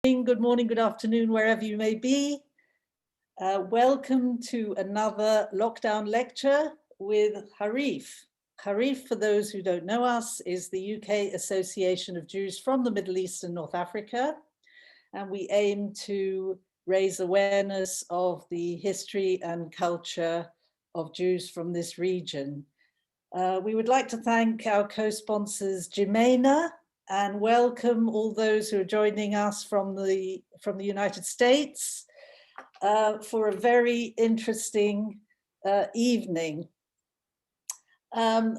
Good morning, good afternoon, wherever you may be. Welcome to another lockdown lecture with Harif. Harif, for those who don't know us, is the UK Association of Jews from the Middle East and North Africa. And we aim to raise awareness of the history and culture of Jews from this region. We would like to thank our co-sponsors JIMENA, and welcome all those who are joining us from the United States for a very interesting evening.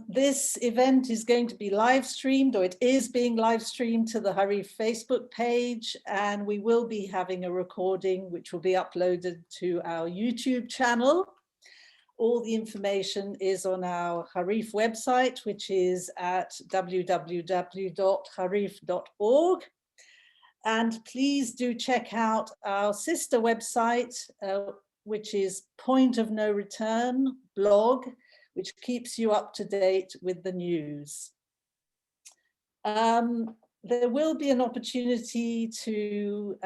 This event is going to be live streamed, or it is being live streamed to the Harif Facebook page, and we will be having a recording which will be uploaded to our YouTube channel. All the information is on our Harif website, which is at www.harif.org. And please do check out our sister website, which is Point of No Return blog, which keeps you up to date with the news. There will be an opportunity to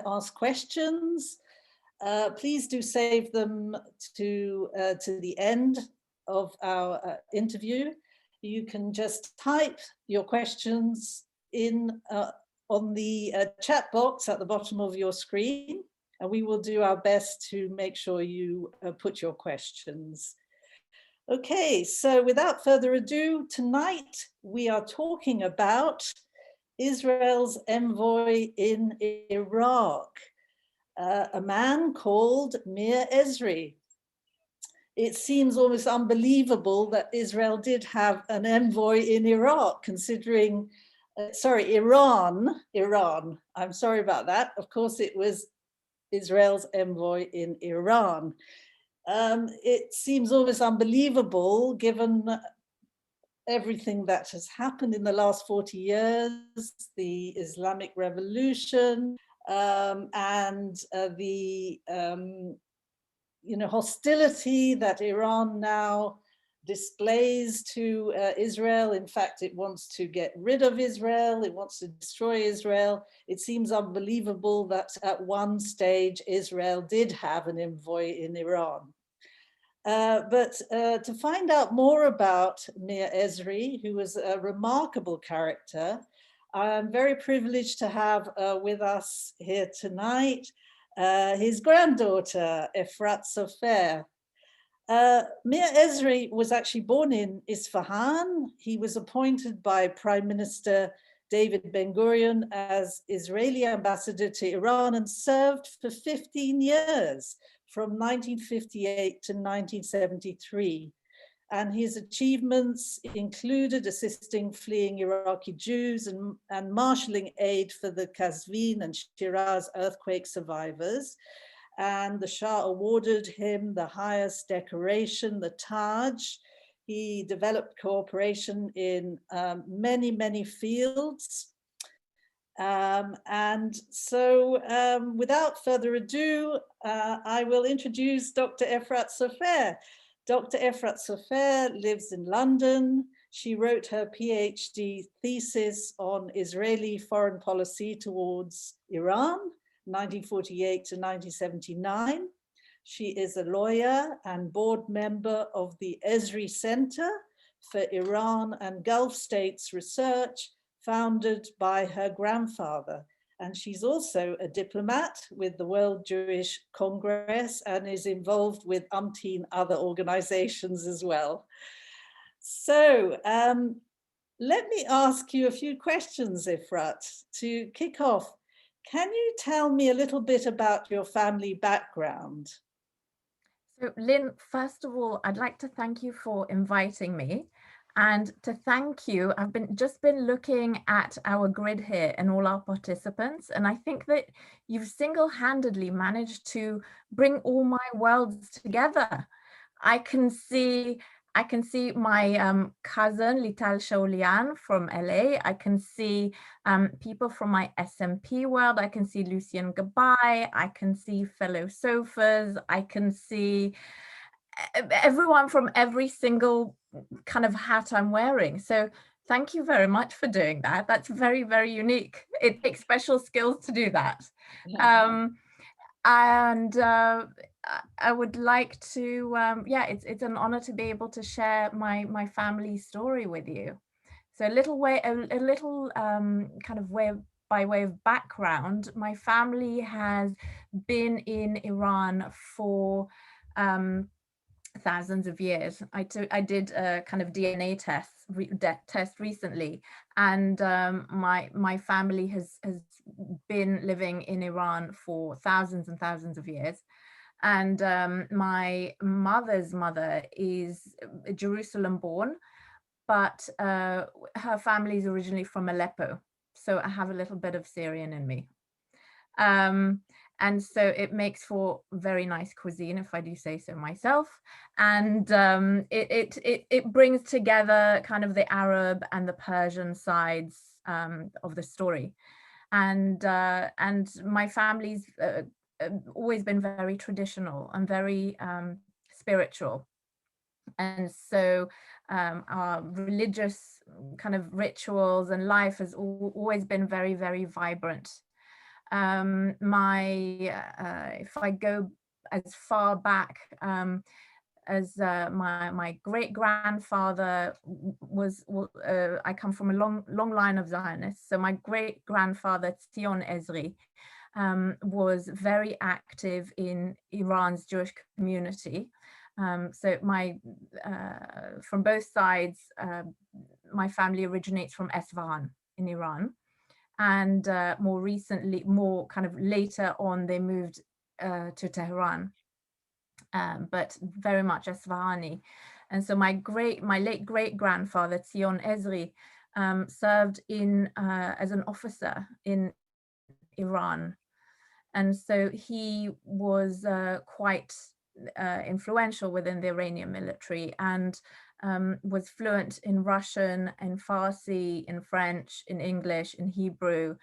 ask questions. Please do save them to the end of our interview. You can just type your questions in on the chat box at the bottom of your screen, and we will do our best to make sure you put your questions. Okay, so without further ado, tonight we are talking about Israel's envoy in Iraq. A man called Meir Ezri. It seems almost unbelievable that Israel did have an envoy in Iraq, considering, Iran, I'm sorry about that. Of course, it was Israel's envoy in Iran. It seems almost unbelievable given everything that has happened in the last 40 years, the Islamic Revolution, and the hostility that Iran now displays to Israel. In fact, it wants to get rid of Israel. It wants to destroy Israel. It seems unbelievable that at one stage Israel did have an envoy in Iran. But to find out more about Meir Ezri, who was a remarkable character, I'm very privileged to have with us here tonight his granddaughter, Efrat Sopher. Meir Ezri was actually born in Isfahan. He was appointed by Prime Minister David Ben-Gurion as Israeli ambassador to Iran and served for 15 years, from 1958 to 1973. And his achievements included assisting fleeing Iraqi Jews and marshalling aid for the Qazvin and Shiraz earthquake survivors. And the Shah awarded him the highest decoration, the Taj. He developed cooperation in many, many fields. And so without further ado, I will introduce Dr. Efrat Sopher. Dr. Efrat Sopher lives in London. She wrote her PhD thesis on Israeli foreign policy towards Iran, 1948 to 1979. She is a lawyer and board member of the Ezri Centre for Iran and Gulf States Research, founded by her grandfather. And she's also a diplomat with the World Jewish Congress and is involved with umpteen other organizations as well. So let me ask you a few questions, Efrat, to kick off. Can you tell me a little bit about your family background? So Lynn, first of all, I'd like to thank you for inviting me. And to thank you, I've just been looking at our grid here and all our participants, and I think that you've single-handedly managed to bring all my worlds together. I can see my cousin Lital Shaolian from LA. I can see people from my SMP world. I can see Lucien Gabay. I can see fellow Sophers. I can see everyone from every single kind of hat I'm wearing. So Thank you very much for doing that. That's very, very unique. It takes special skills to do that. Yeah. And I would like to, yeah, it's an honor to be able to share my family story with you. So a little kind of by way of background, my family has been in Iran for thousands of years. I did a kind of DNA test recently, and my family has been living in Iran for thousands and thousands of years. And my mother's mother is Jerusalem born, but her family is originally from Aleppo. So I have a little bit of Syrian in me. And so it makes for very nice cuisine, if I do say so myself. And it brings together kind of the Arab and the Persian sides of the story. And my family's always been very traditional and very spiritual. And so our religious kind of rituals and life has always been very, very vibrant. If I go as far back as my great grandfather I come from a long line of Zionists. So my great grandfather Ezri was very active in Iran's Jewish community. So from both sides, my family originates from Esfahan in Iran. And more recently, more kind of later on, they moved to Tehran, but very much Esfahani. And so my late great grandfather Ezri served as an officer in Iran, and so he was quite influential within the Iranian military, and was fluent in Russian, in Farsi, in French, in English, in Hebrew.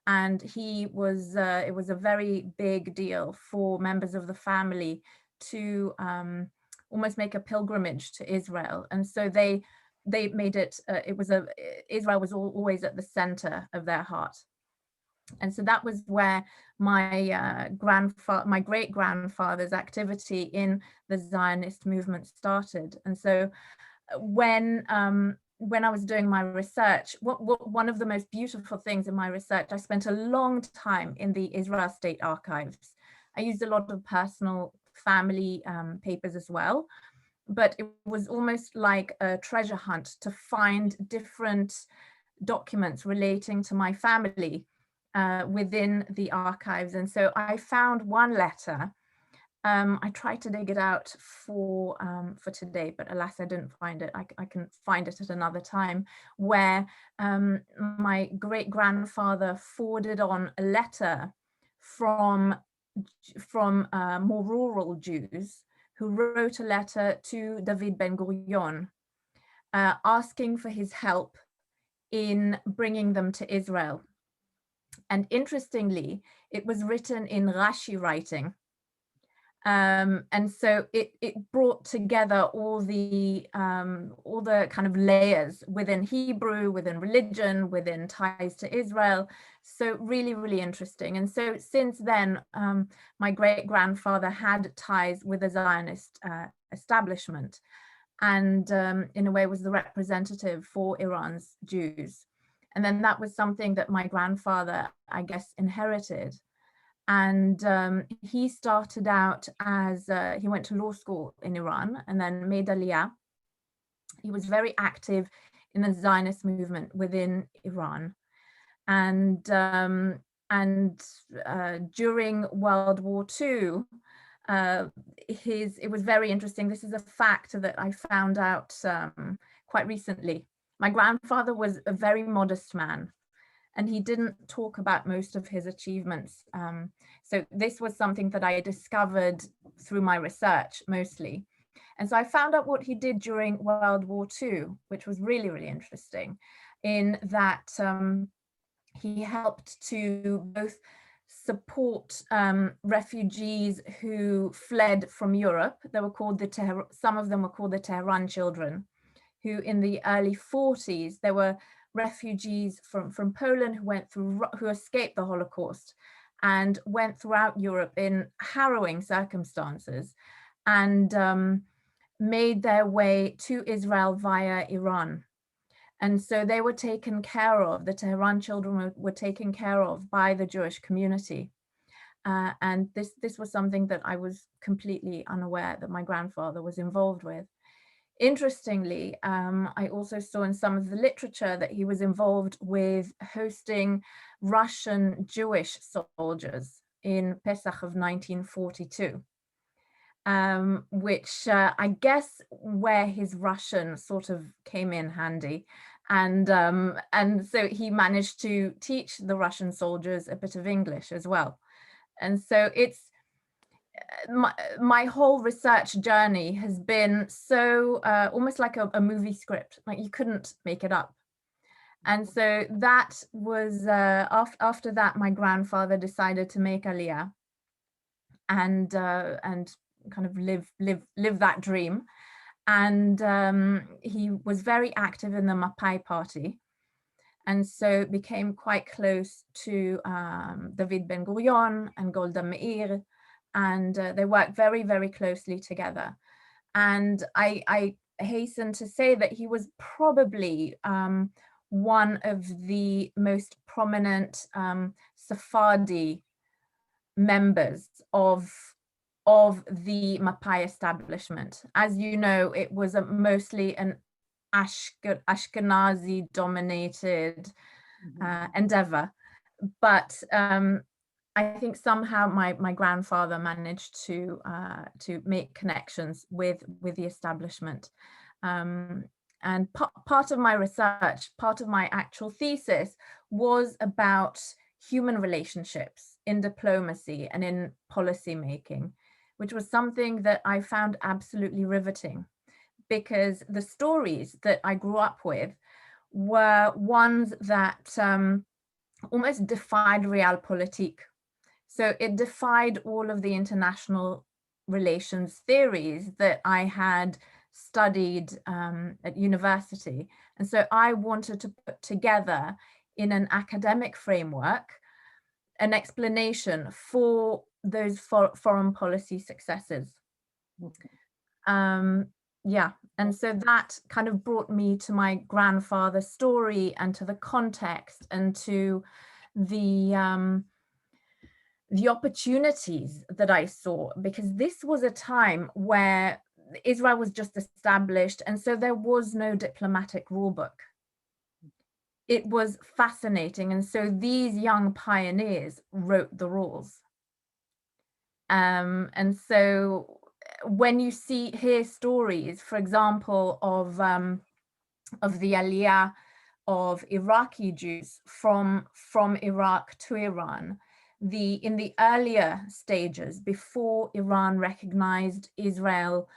And it was a very big deal for members of the family to almost make a pilgrimage to Israel. And so they made it, Israel was always at the center of their heart. And so that was where my great grandfather's activity in the Zionist movement started. And so when I was doing my research, one of the most beautiful things in my research, I spent a long time in the Israel State Archives. I used a lot of personal family papers as well, but it was almost like a treasure hunt to find different documents relating to my family within the archives. And so I found one letter. I tried to dig it out for today, but alas, I didn't find it. I can find it at another time, where my great grandfather forwarded on a letter from more rural Jews who wrote a letter to David Ben Gurion asking for his help in bringing them to Israel. And interestingly, it was written in Rashi writing. And so it brought together all the kind of layers within Hebrew, within religion, within ties to Israel. So really, really interesting. And so since then, my great grandfather had ties with the Zionist establishment, and in a way was the representative for Iran's Jews. And then that was something that my grandfather, I guess, inherited. And he started out as, he went to law school in Iran and then made Aliyah. He was very active in the Zionist movement within Iran. And during World War II, it was very interesting. This is a fact that I found out quite recently. My grandfather was a very modest man, and he didn't talk about most of his achievements. So this was something that I discovered through my research mostly. And so I found out what he did during World War II, which was really, really interesting, in that he helped to both support refugees who fled from Europe. They were called some of them were called the Tehran children, who in the early 40s, there were refugees from Poland who escaped the Holocaust and went throughout Europe in harrowing circumstances, and made their way to Israel via Iran. And so they were taken care of, the Tehran children were taken care of by the Jewish community. And this was something that I was completely unaware that my grandfather was involved with. Interestingly, I also saw in some of the literature that he was involved with hosting Russian Jewish soldiers in Pesach of 1942. Which I guess where his Russian sort of came in handy. And so he managed to teach the Russian soldiers a bit of English as well. And so it's, my whole research journey has been so almost like a movie script, like you couldn't make it up. And so that was, after that, my grandfather decided to make Aliyah and kind of live that dream. And he was very active in the Mapai party, and so became quite close to David Ben Gurion and Golda Meir, and they worked very, very closely together. And I hasten to say that he was probably one of the most prominent Sephardi members of the Mapai establishment. As you know, it was mostly an Ashkenazi dominated endeavor, but I think somehow my grandfather managed to make connections with the establishment. And part of my research, part of my actual thesis was about human relationships in diplomacy and in policy making, which was something that I found absolutely riveting, because the stories that I grew up with were ones that almost defied realpolitik. So it defied all of the international relations theories that I had studied at university. And so I wanted to put together in an academic framework an explanation for those foreign policy successes. Yeah, and so that kind of brought me to my grandfather's story and to the context and to the opportunities that I saw, because this was a time where Israel was just established, and so there was no diplomatic rulebook. It was fascinating, and so these young pioneers wrote the rules. And so when you hear stories, for example, of the Aliyah of Iraqi Jews from Iraq to Iran, in the earlier stages, before Iran recognized Israel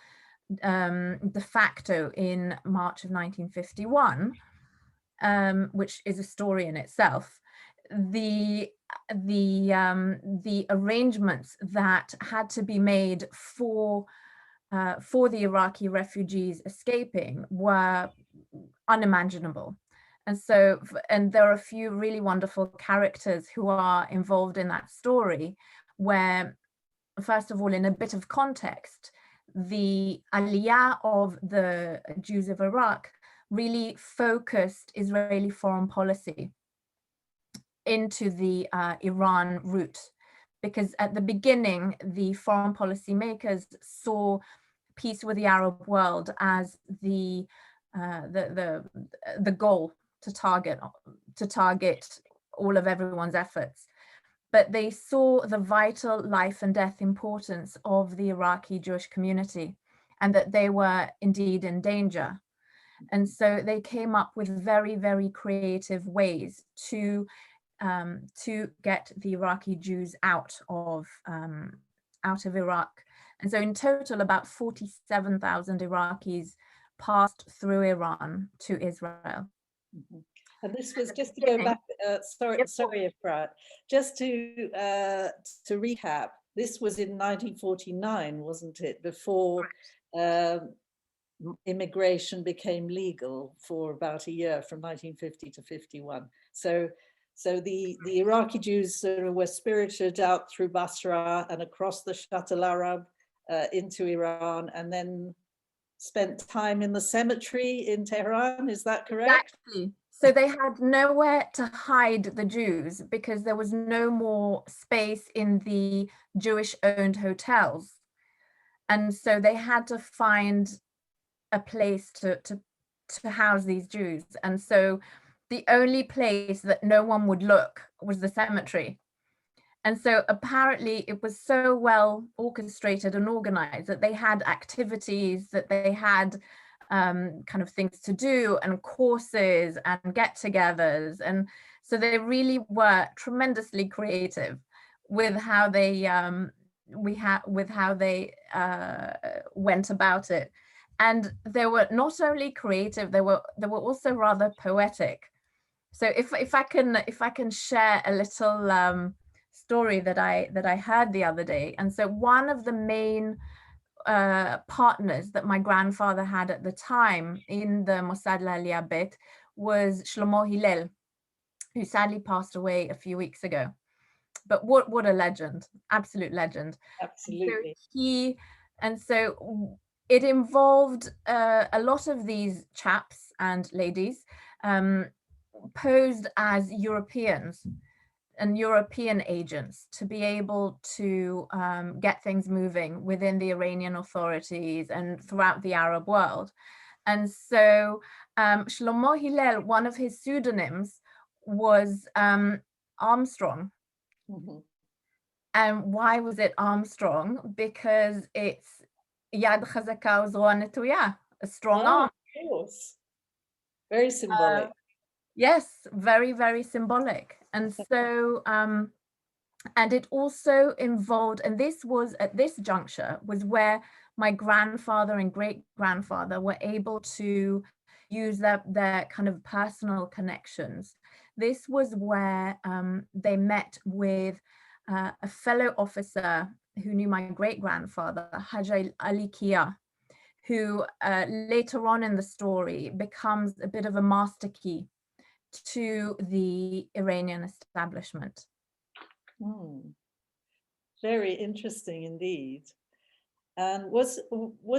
de facto in March of 1951, which is a story in itself, the arrangements that had to be made for the Iraqi refugees escaping were unimaginable. And so, and there are a few really wonderful characters who are involved in that story, where, first of all, in a bit of context, the Aliyah of the Jews of Iraq really focused Israeli foreign policy into the Iran route, because at the beginning, the foreign policy makers saw peace with the Arab world as the goal to target all of everyone's efforts. But they saw the vital life and death importance of the Iraqi Jewish community, and that they were indeed in danger. And so they came up with very, very creative ways to get the Iraqi Jews out of Iraq. And so in total, about 47,000 Iraqis passed through Iran to Israel. And this was, just to go back, sorry, Efrat, just to recap, this was in 1949, wasn't it? Before immigration became legal for about a year, from 1950 to 51. So the Iraqi Jews sort of were spirited out through Basra and across the Shatt al-Arab into Iran, and then spent time in the cemetery in Tehran. Is that correct? Exactly. So they had nowhere to hide the Jews because there was no more space in the Jewish-owned hotels. And so they had to find a place to house these Jews. And so the only place that no one would look was the cemetery. And so apparently it was so well orchestrated and organized that they had activities, that they had kind of things to do and courses and get-togethers. And so they really were tremendously creative with how they went about it. And they were not only creative, they were also rather poetic. So if I can share a little story that I heard the other day. And so one of the main partners that my grandfather had at the time in the Mossad L'Aliyah Bet was Shlomo Hillel, who sadly passed away a few weeks ago. But what a legend, absolute legend. Absolutely. So it involved a lot of these chaps and ladies posed as Europeans and European agents to be able to get things moving within the Iranian authorities and throughout the Arab world. And so Shlomo Hillel, one of his pseudonyms was Armstrong. Mm-hmm. And why was it Armstrong? Because it's Yad Chazaka Uzro Netuya, a strong arm. Of course. Very symbolic. Yes, very, very symbolic. And so, and it also involved, and this was at this juncture, was where my grandfather and great-grandfather were able to use their kind of personal connections. This was where they met with a fellow officer who knew my great-grandfather, Haj Ali Kia, who later on in the story becomes a bit of a master key to the Iranian establishment. Very interesting indeed. And was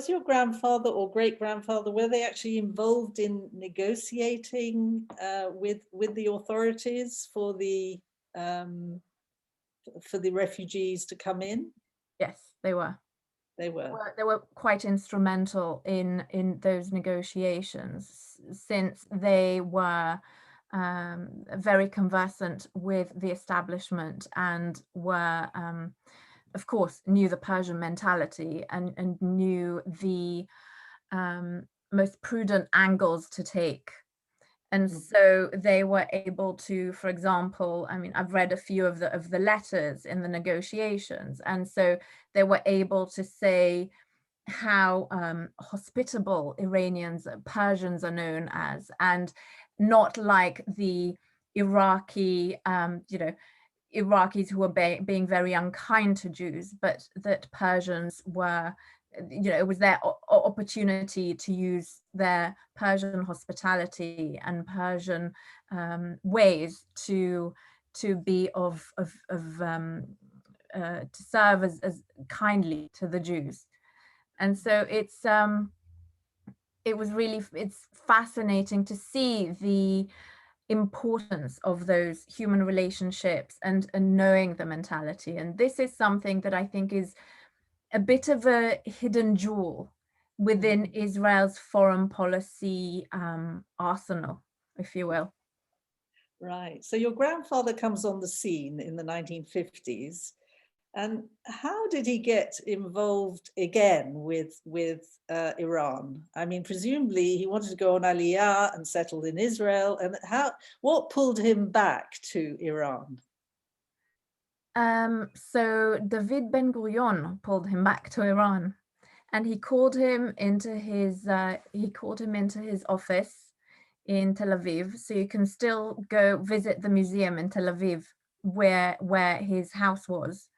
your grandfather or great-grandfather, were they actually involved in negotiating with the authorities for the refugees to come in? Yes, they were. They were. They were quite instrumental in those negotiations, since they were very conversant with the establishment and were, of course, knew the Persian mentality and knew the most prudent angles to take. And so they were able to, for example, I mean, I've read a few of the letters in the negotiations, and so they were able to say how hospitable Persians are known as, and not like the Iraqi, Iraqis who were being very unkind to Jews, but that Persians were, it was their opportunity to use their Persian hospitality and Persian ways to be to serve as kindly to the Jews. And so it's fascinating to see the importance of those human relationships and knowing the mentality. And this is something that I think is a bit of a hidden jewel within Israel's foreign policy arsenal, if you will. Right. So your grandfather comes on the scene in the 1950s. And how did he get involved again with Iran? I mean, presumably he wanted to go on Aliyah and settled in Israel. And what pulled him back to Iran? So David Ben Gurion pulled him back to Iran, and he called him into his office in Tel Aviv. So you can still go visit the museum in Tel Aviv where his house was.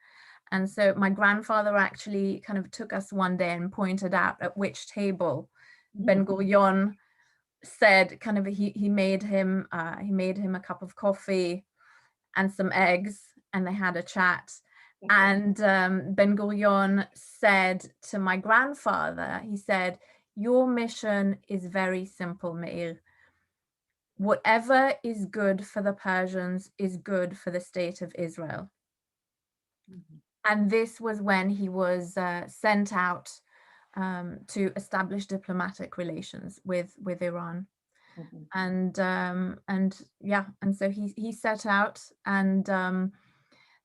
And so my grandfather actually kind of took us one day and pointed out at which table Ben Gurion said kind of he made him a cup of coffee and some eggs, and they had a chat. And Ben Gurion said to my grandfather, he said, "Your mission is very simple, Meir. Whatever is good for the Persians is good for the state of Israel." And this was when he was sent out to establish diplomatic relations with Iran. And so he set out, and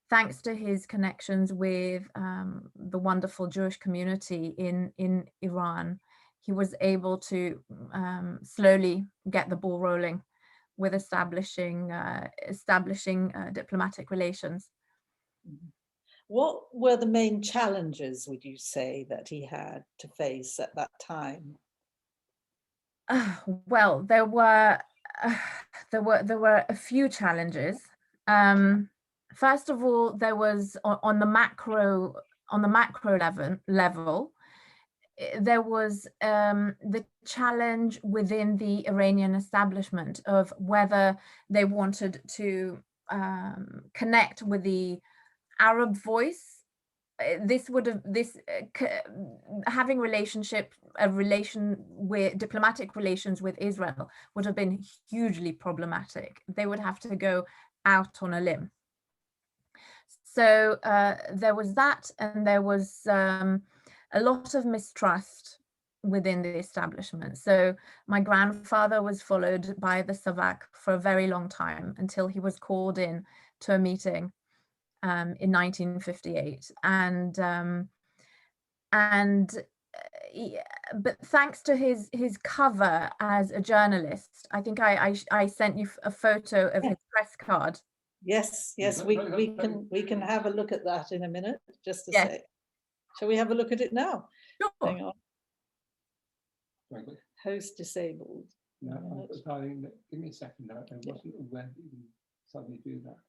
thanks to his connections with the wonderful Jewish community in Iran, he was able to slowly get the ball rolling with establishing diplomatic relations. What were the main challenges, would you say, that he had to face at that time? Well, there were a few challenges. First of all, there was on the macro level, there was the challenge within the Iranian establishment of whether they wanted to connect with the Arab voice. Having diplomatic relations with Israel would have been hugely problematic. They would have to go out on a limb. So there was that, and there was a lot of mistrust within the establishment. So my grandfather was followed by the Savak for a very long time until he was called in to a meeting in 1958, but thanks to his cover as a journalist, I think I sent you a photo of his press card. Yes, we can have a look at that in a minute, just to say. Shall we have a look at it now? Sure. Hang on. Host disabled. No, give me a second. I wasn't aware that you can suddenly do that.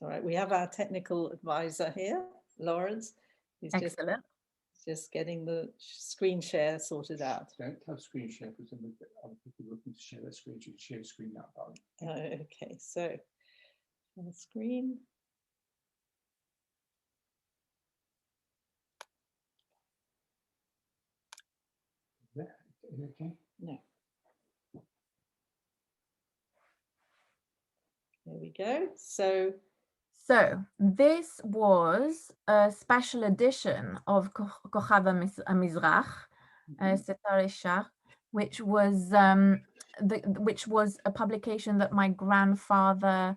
All right, we have our technical advisor here, Lawrence. He's excellent. Just getting the screen share sorted out. Don't have screen share because then we've got other people looking to share their screen. You can share the screen now. Okay, so on the screen. Okay. No. There we go. So this was a special edition of Kochav HaMizrach, Setar Shah, which was a publication that my grandfather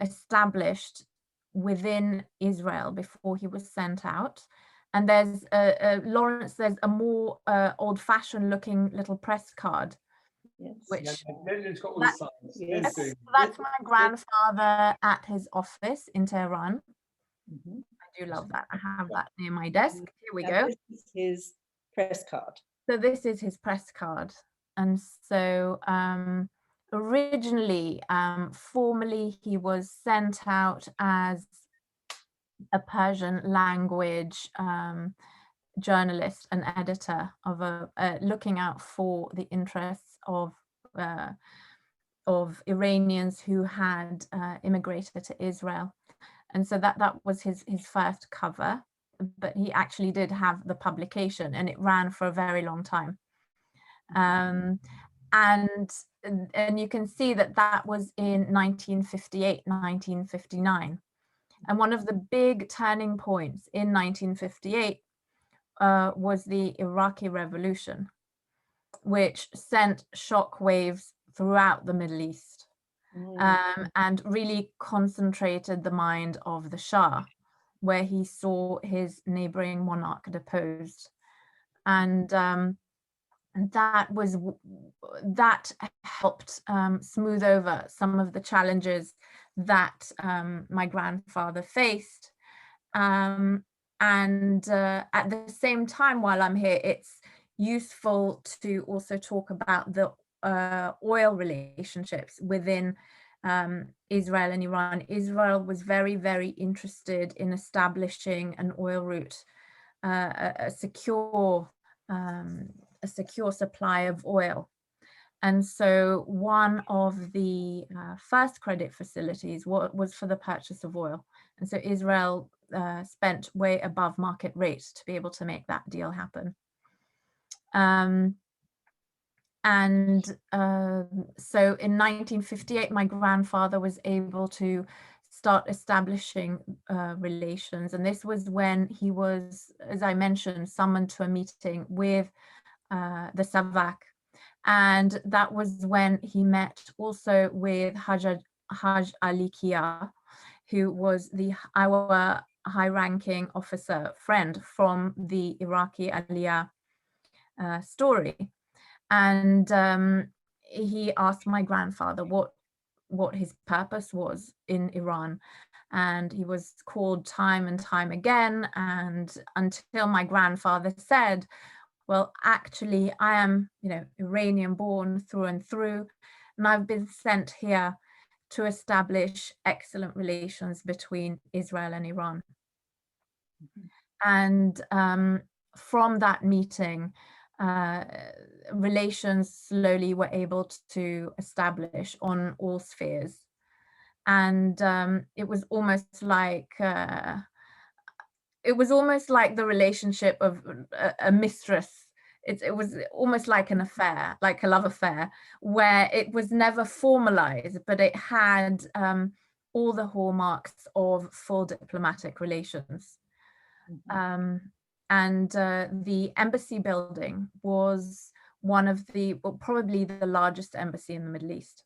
established within Israel before he was sent out. And there's Lawrence, there's a more old-fashioned looking little press card. Yes. Which that's my grandfather at his office in Tehran. Mm-hmm. I do love that. I have that near my desk. Here we go. This is his press card. So this is his press card. And so originally, formally, he was sent out as a Persian language journalist and editor of looking out for the interests of Iranians who had immigrated to Israel. And so that was his first cover, but he actually did have the publication, and it ran for a very long time. And you can see that was in 1958, 1959. And one of the big turning points in 1958 was the Iraqi Revolution, which sent shockwaves throughout the Middle East, and really concentrated the mind of the Shah, where he saw his neighboring monarch deposed. And that helped smooth over some of the challenges that my grandfather faced. And at the same time, while I'm here, it's useful to also talk about the oil relationships within Israel and Iran. Israel was very, very interested in establishing an oil route, a secure a secure supply of oil. And so one of the first credit facilities was for the purchase of oil. And so Israel spent way above market rate to be able to make that deal happen. So in 1958, my grandfather was able to start establishing relations. And this was when he was, as I mentioned, summoned to a meeting with the Savak. And that was when he met also with Haj Ali Kia, who was our high-ranking officer friend from the Iraqi Aliyah story. And he asked my grandfather what his purpose was in Iran. And he was called time and time again, and until my grandfather said, well, actually, I am, Iranian born through and through, and I've been sent here to establish excellent relations between Israel and Iran. And from that meeting, relations slowly were able to establish on all spheres. And it was almost like the relationship of a mistress. It was almost like an affair, like a love affair, where it was never formalized, but it had all the hallmarks of full diplomatic relations. And the embassy building was one of probably the largest embassy in the Middle East.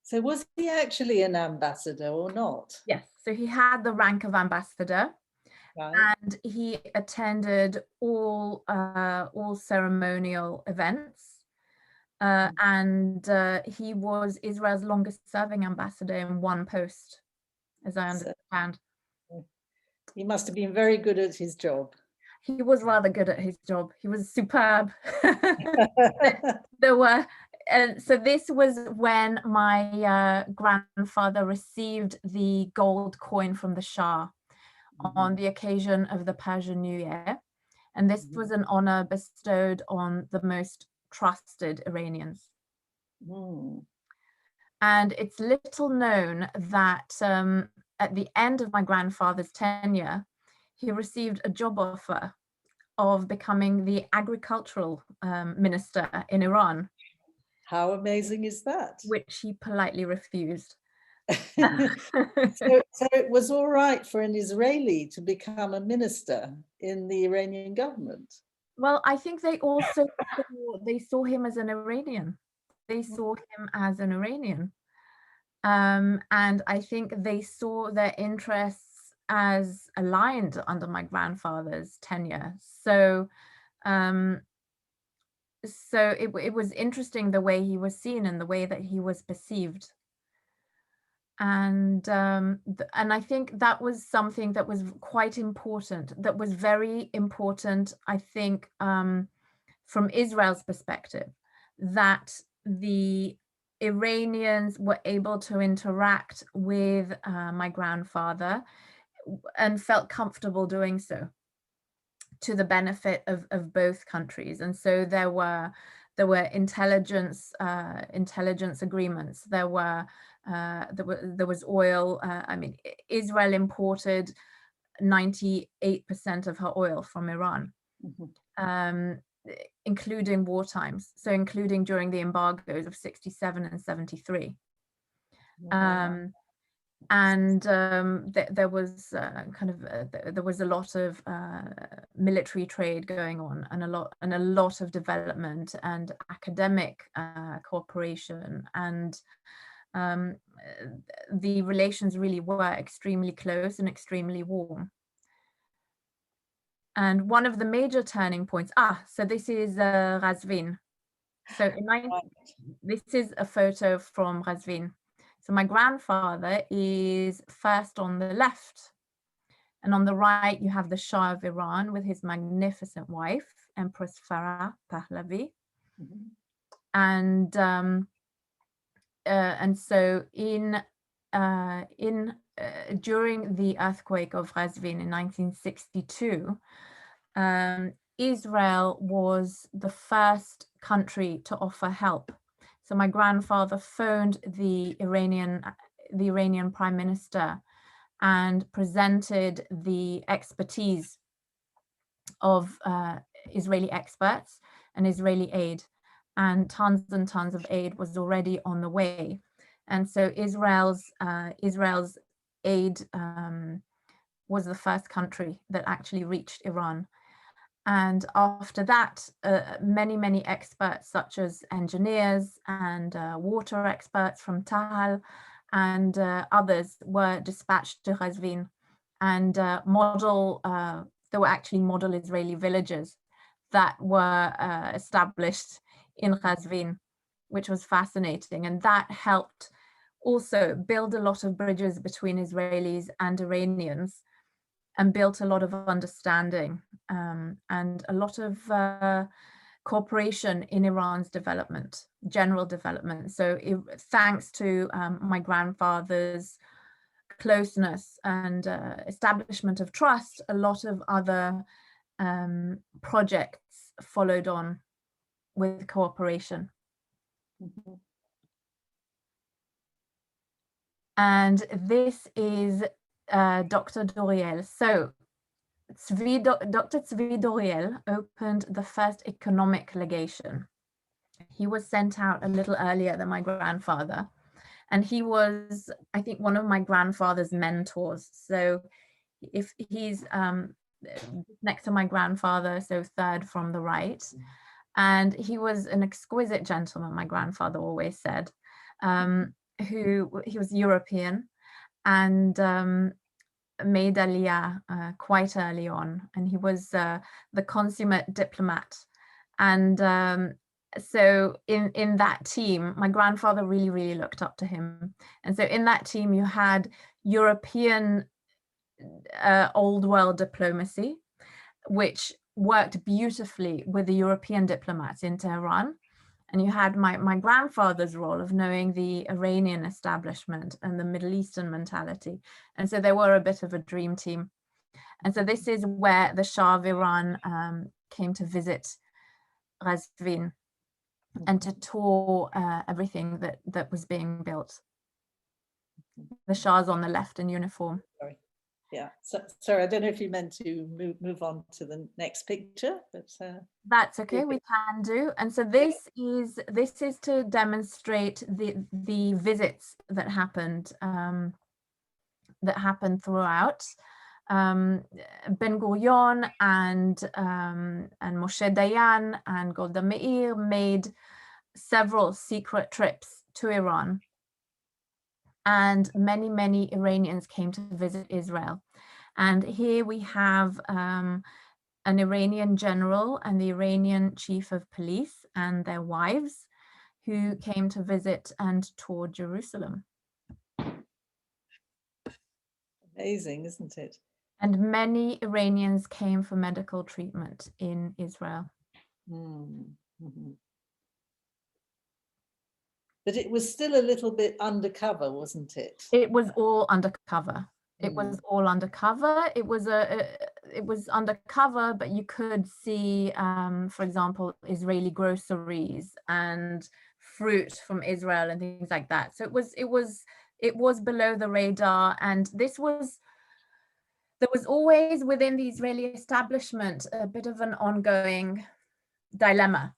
So was he actually an ambassador or not? Yes, so he had the rank of ambassador, right. And he attended all ceremonial events, and he was Israel's longest serving ambassador in one post, as I understand. He must have been very good at his job. He was rather good at his job. He was superb. So this was when my grandfather received the gold coin from the Shah on the occasion of the Persian New Year. And this was an honor bestowed on the most trusted Iranians. And it's little known that at the end of my grandfather's tenure, he received a job offer of becoming the agricultural minister in Iran. How amazing is that? Which he politely refused. So it was all right for an Israeli to become a minister in the Iranian government? Well, I think they also saw him as an Iranian. They saw him as an Iranian. And I think they saw their interests as aligned under my grandfather's tenure. So it was interesting the way he was seen and the way that he was perceived. And I think that was something that was quite important, that was very important, I think, from Israel's perspective, that the Iranians were able to interact with my grandfather and felt comfortable doing so, to the benefit of both countries. And so there were intelligence agreements. There was oil. I mean, Israel imported 98% of her oil from Iran, including war times. So including during the embargoes of 67 and 73. And there was there was a lot of military trade going on, and a lot of development and academic cooperation, and the relations really were extremely close and extremely warm. And one of the major turning points, so this is Qazvin. So this is a photo from Qazvin. So my grandfather is first on the left, and on the right you have the Shah of Iran with his magnificent wife, Empress Farah Pahlavi. And so during the earthquake of Qazvin in 1962, Israel was the first country to offer help. So my grandfather phoned the Iranian Prime Minister and presented the expertise of Israeli experts and Israeli aid, and tons of aid was already on the way. And so Israel's aid was the first country that actually reached Iran. And after that, many experts, such as engineers and water experts from Tahal and others, were dispatched to Qazvin and there were actually model Israeli villages that were established in Qazvin, which was fascinating. And that helped also build a lot of bridges between Israelis and Iranians, and built a lot of understanding and a lot of cooperation in Iran's development, general development. So thanks to my grandfather's closeness and establishment of trust, a lot of other projects followed on with cooperation. Mm-hmm. And this is Dr. Doriel. So Dr. Tzvi Doriel opened the first economic legation. He was sent out a little earlier than my grandfather, and he was, I think, one of my grandfather's mentors. So if he's next to my grandfather, so third from the right, and he was an exquisite gentleman, my grandfather always said, he was European and made Aliyah quite early on, and he was the consummate diplomat. And so in that team, my grandfather really looked up to him. And so in that team, you had European old world diplomacy, which worked beautifully with the European diplomats in Tehran. And you had my grandfather's role of knowing the Iranian establishment and the Middle Eastern mentality. And so they were a bit of a dream team. And so this is where the Shah of Iran came to visit Qazvin and to tour everything that was being built. The Shah's on the left in uniform. Sorry. Yeah, so, sorry, I don't know if you meant to move on to the next picture, but that's okay, we can do. And so this is to demonstrate the visits that happened throughout. Ben Gurion and Moshe Dayan and Golda Meir made several secret trips to Iran, and many Iranians came to visit Israel. And here we have an Iranian general and the Iranian chief of police and their wives who came to visit and tour Jerusalem. Amazing, isn't it? And many Iranians came for medical treatment in Israel. Mm-hmm. But it was still a little bit undercover, wasn't it? It was all undercover. It was all undercover. It was undercover, but you could see, for example, Israeli groceries and fruit from Israel and things like that. So it was below the radar, and there was always within the Israeli establishment a bit of an ongoing dilemma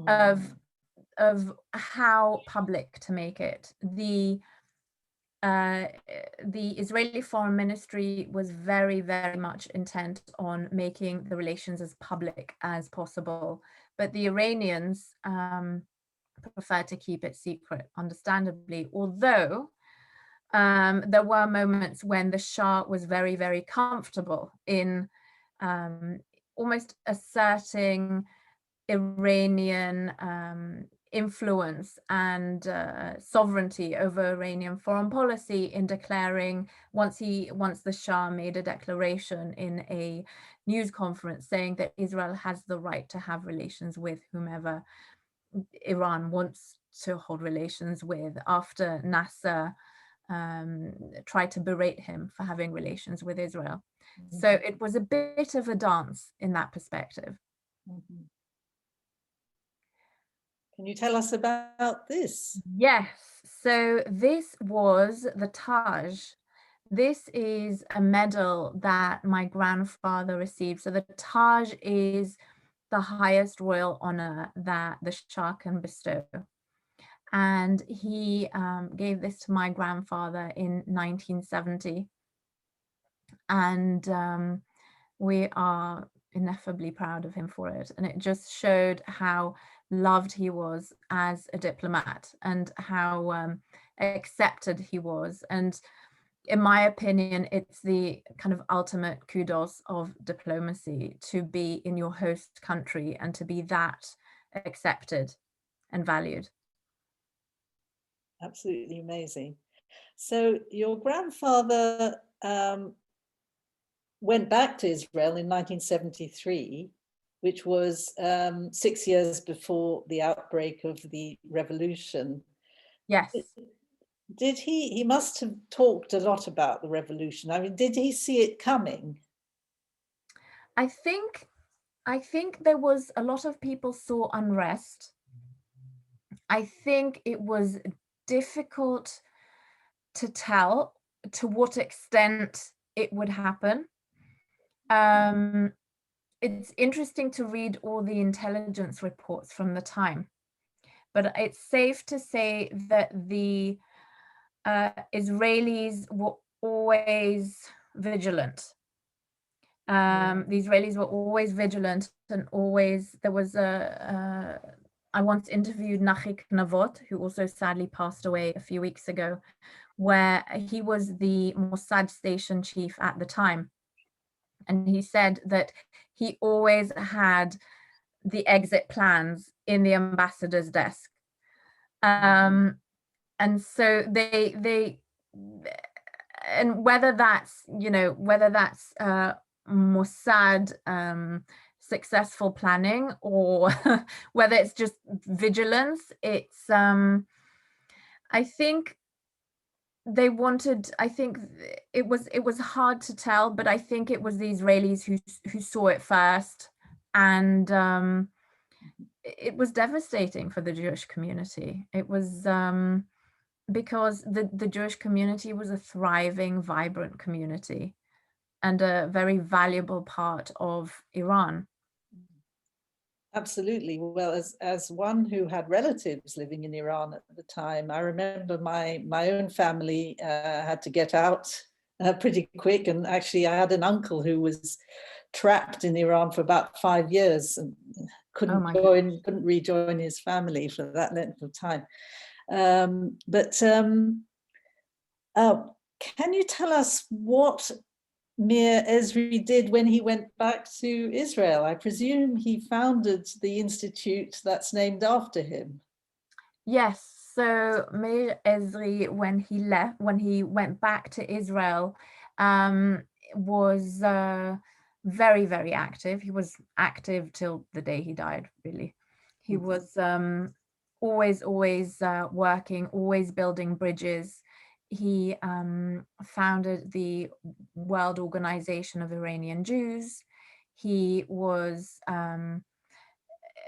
of how public to make it. The Israeli Foreign Ministry was very much intent on making the relations as public as possible, but the Iranians preferred to keep it secret, understandably, although there were moments when the Shah was very comfortable in almost asserting Iranian influence and sovereignty over Iranian foreign policy in declaring, once the Shah made a declaration in a news conference saying that Israel has the right to have relations with whomever Iran wants to hold relations with, after Nasser tried to berate him for having relations with Israel. So it was a bit of a dance in that perspective. Can you tell us about this? Yes, so this was the Taj. This is a medal that my grandfather received. So the Taj is the highest royal honor that the Shah can bestow. And he gave this to my grandfather in 1970. And we are ineffably proud of him for it. And it just showed how loved he was as a diplomat and how accepted he was. And in my opinion, it's the kind of ultimate kudos of diplomacy to be in your host country and to be that accepted and valued. Absolutely amazing. So your grandfather went back to Israel in 1973, which was 6 years before the outbreak of the revolution. Yes. Did he must have talked a lot about the revolution. I mean, did he see it coming? I think there was a lot of people saw unrest. I think it was difficult to tell to what extent it would happen. It's interesting to read all the intelligence reports from the time, but it's safe to say that the Israelis were always vigilant. The Israelis were always vigilant, and always there was I once interviewed Nachik Navot, who also sadly passed away a few weeks ago, where he was the Mossad station chief at the time. And he said that he always had the exit plans in the ambassador's desk. And so they and whether that's, whether that's Mossad successful planning or whether it's just vigilance, it's I think they wanted, I think it was hard to tell, but I think it was the Israelis who saw it first, and it was devastating for the Jewish community. It was because the Jewish community was a thriving, vibrant community and a very valuable part of Iran. Absolutely. Well, as one who had relatives living in Iran at the time, I remember my own family had to get out pretty quick. And actually, I had an uncle who was trapped in Iran for about 5 years and couldn't rejoin his family for that length of time. Can you tell us what Meir Ezri did when he went back to Israel? I presume he founded the institute that's named after him. Yes, so Meir Ezri, when he went back to Israel, was very, very active. He was active till the day he died, really. He was always working, always building bridges. He founded the World Organization of Iranian Jews. He was,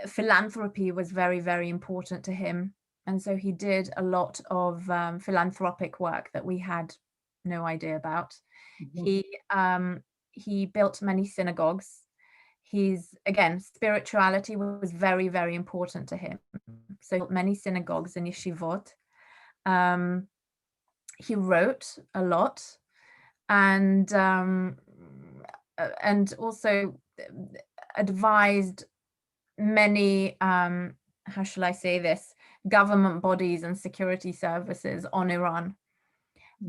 philanthropy was very, very important to him. And so he did a lot of philanthropic work that we had no idea about. He built many synagogues. Again, spirituality was very, very important to him. So many synagogues and yeshivot. He wrote a lot, and also advised many, how shall I say this, government bodies and security services on Iran.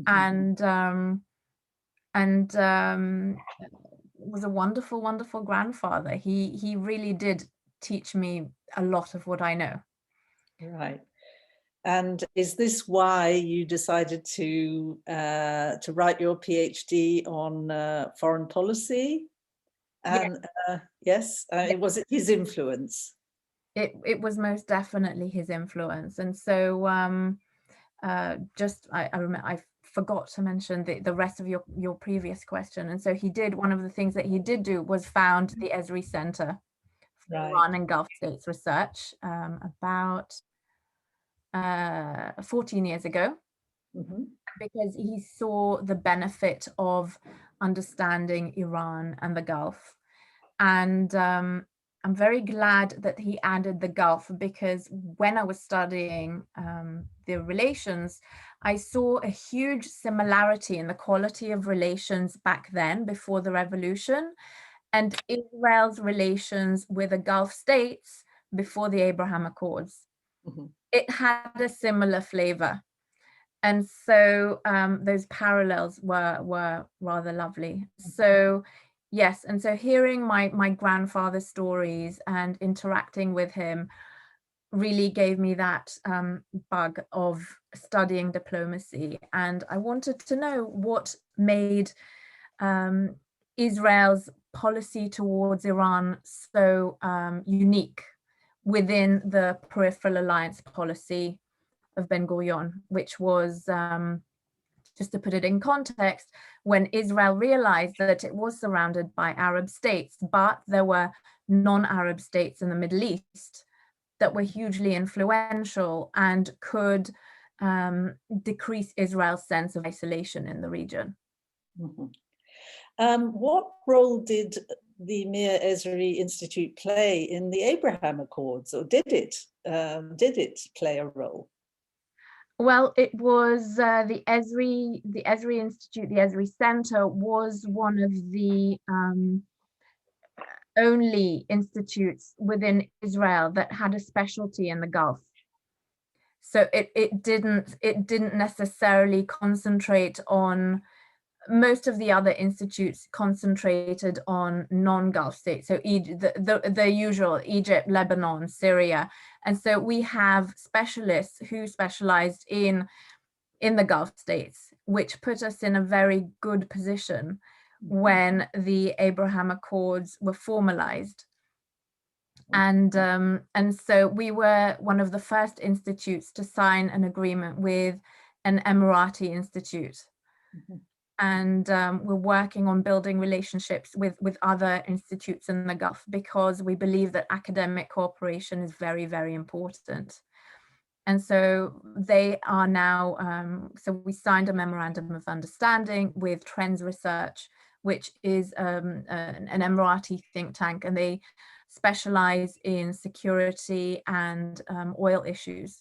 And was a wonderful, wonderful grandfather. He really did teach me a lot of what I know. Right. And is this why you decided to write your PhD on foreign policy? And yes, was it his influence? It was most definitely his influence. And so I remember I forgot to mention the rest of your previous question. And so he did, one of the things that he did do was found the Ezri Centre for Iran and Gulf States Research about 14 years ago, because he saw the benefit of understanding Iran and the Gulf. And I'm very glad that he added the Gulf, because when I was studying the relations, I saw a huge similarity in the quality of relations back then, before the revolution, and Israel's relations with the Gulf states before the Abraham Accords. It had a similar flavor. And so those parallels were rather lovely. So yes, and so hearing my grandfather's stories and interacting with him really gave me that bug of studying diplomacy. And I wanted to know what made Israel's policy towards Iran so unique within the peripheral alliance policy of Ben Gurion, which was, just to put it in context, when Israel realized that it was surrounded by Arab states, but there were non-Arab states in the Middle East that were hugely influential and could decrease Israel's sense of isolation in the region. What role did the Meir Ezri Institute play in the Abraham Accords, or did it play a role? Well, it was the Ezri Institute, the Ezri Centre was one of the only institutes within Israel that had a specialty in the Gulf. So it didn't necessarily concentrate on, most of the other institutes concentrated on non-Gulf states, so the usual Egypt, Lebanon, Syria. And so we have specialists who specialized in the Gulf states, which put us in a very good position when the Abraham Accords were formalized. And so we were one of the first institutes to sign an agreement with an Emirati institute. And we're working on building relationships with other institutes in the Gulf, because we believe that academic cooperation is very, very important. And so they are now, so we signed a memorandum of understanding with Trends Research, which is an Emirati think tank, and they specialize in security and oil issues.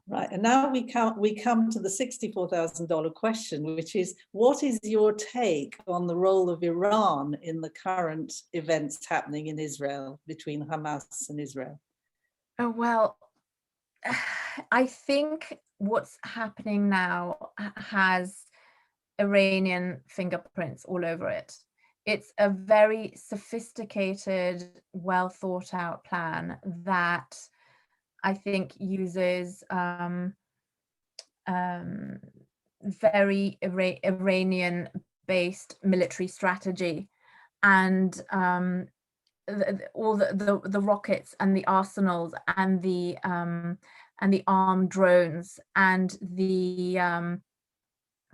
Right, and now we come to the $64,000 question, which is, what is your take on the role of Iran in the current events happening in Israel, between Hamas and Israel? Oh, well, I think what's happening now has Iranian fingerprints all over it. It's a very sophisticated, well thought out plan that I think uses very Iranian-based military strategy, and all the rockets and the arsenals and the armed drones and the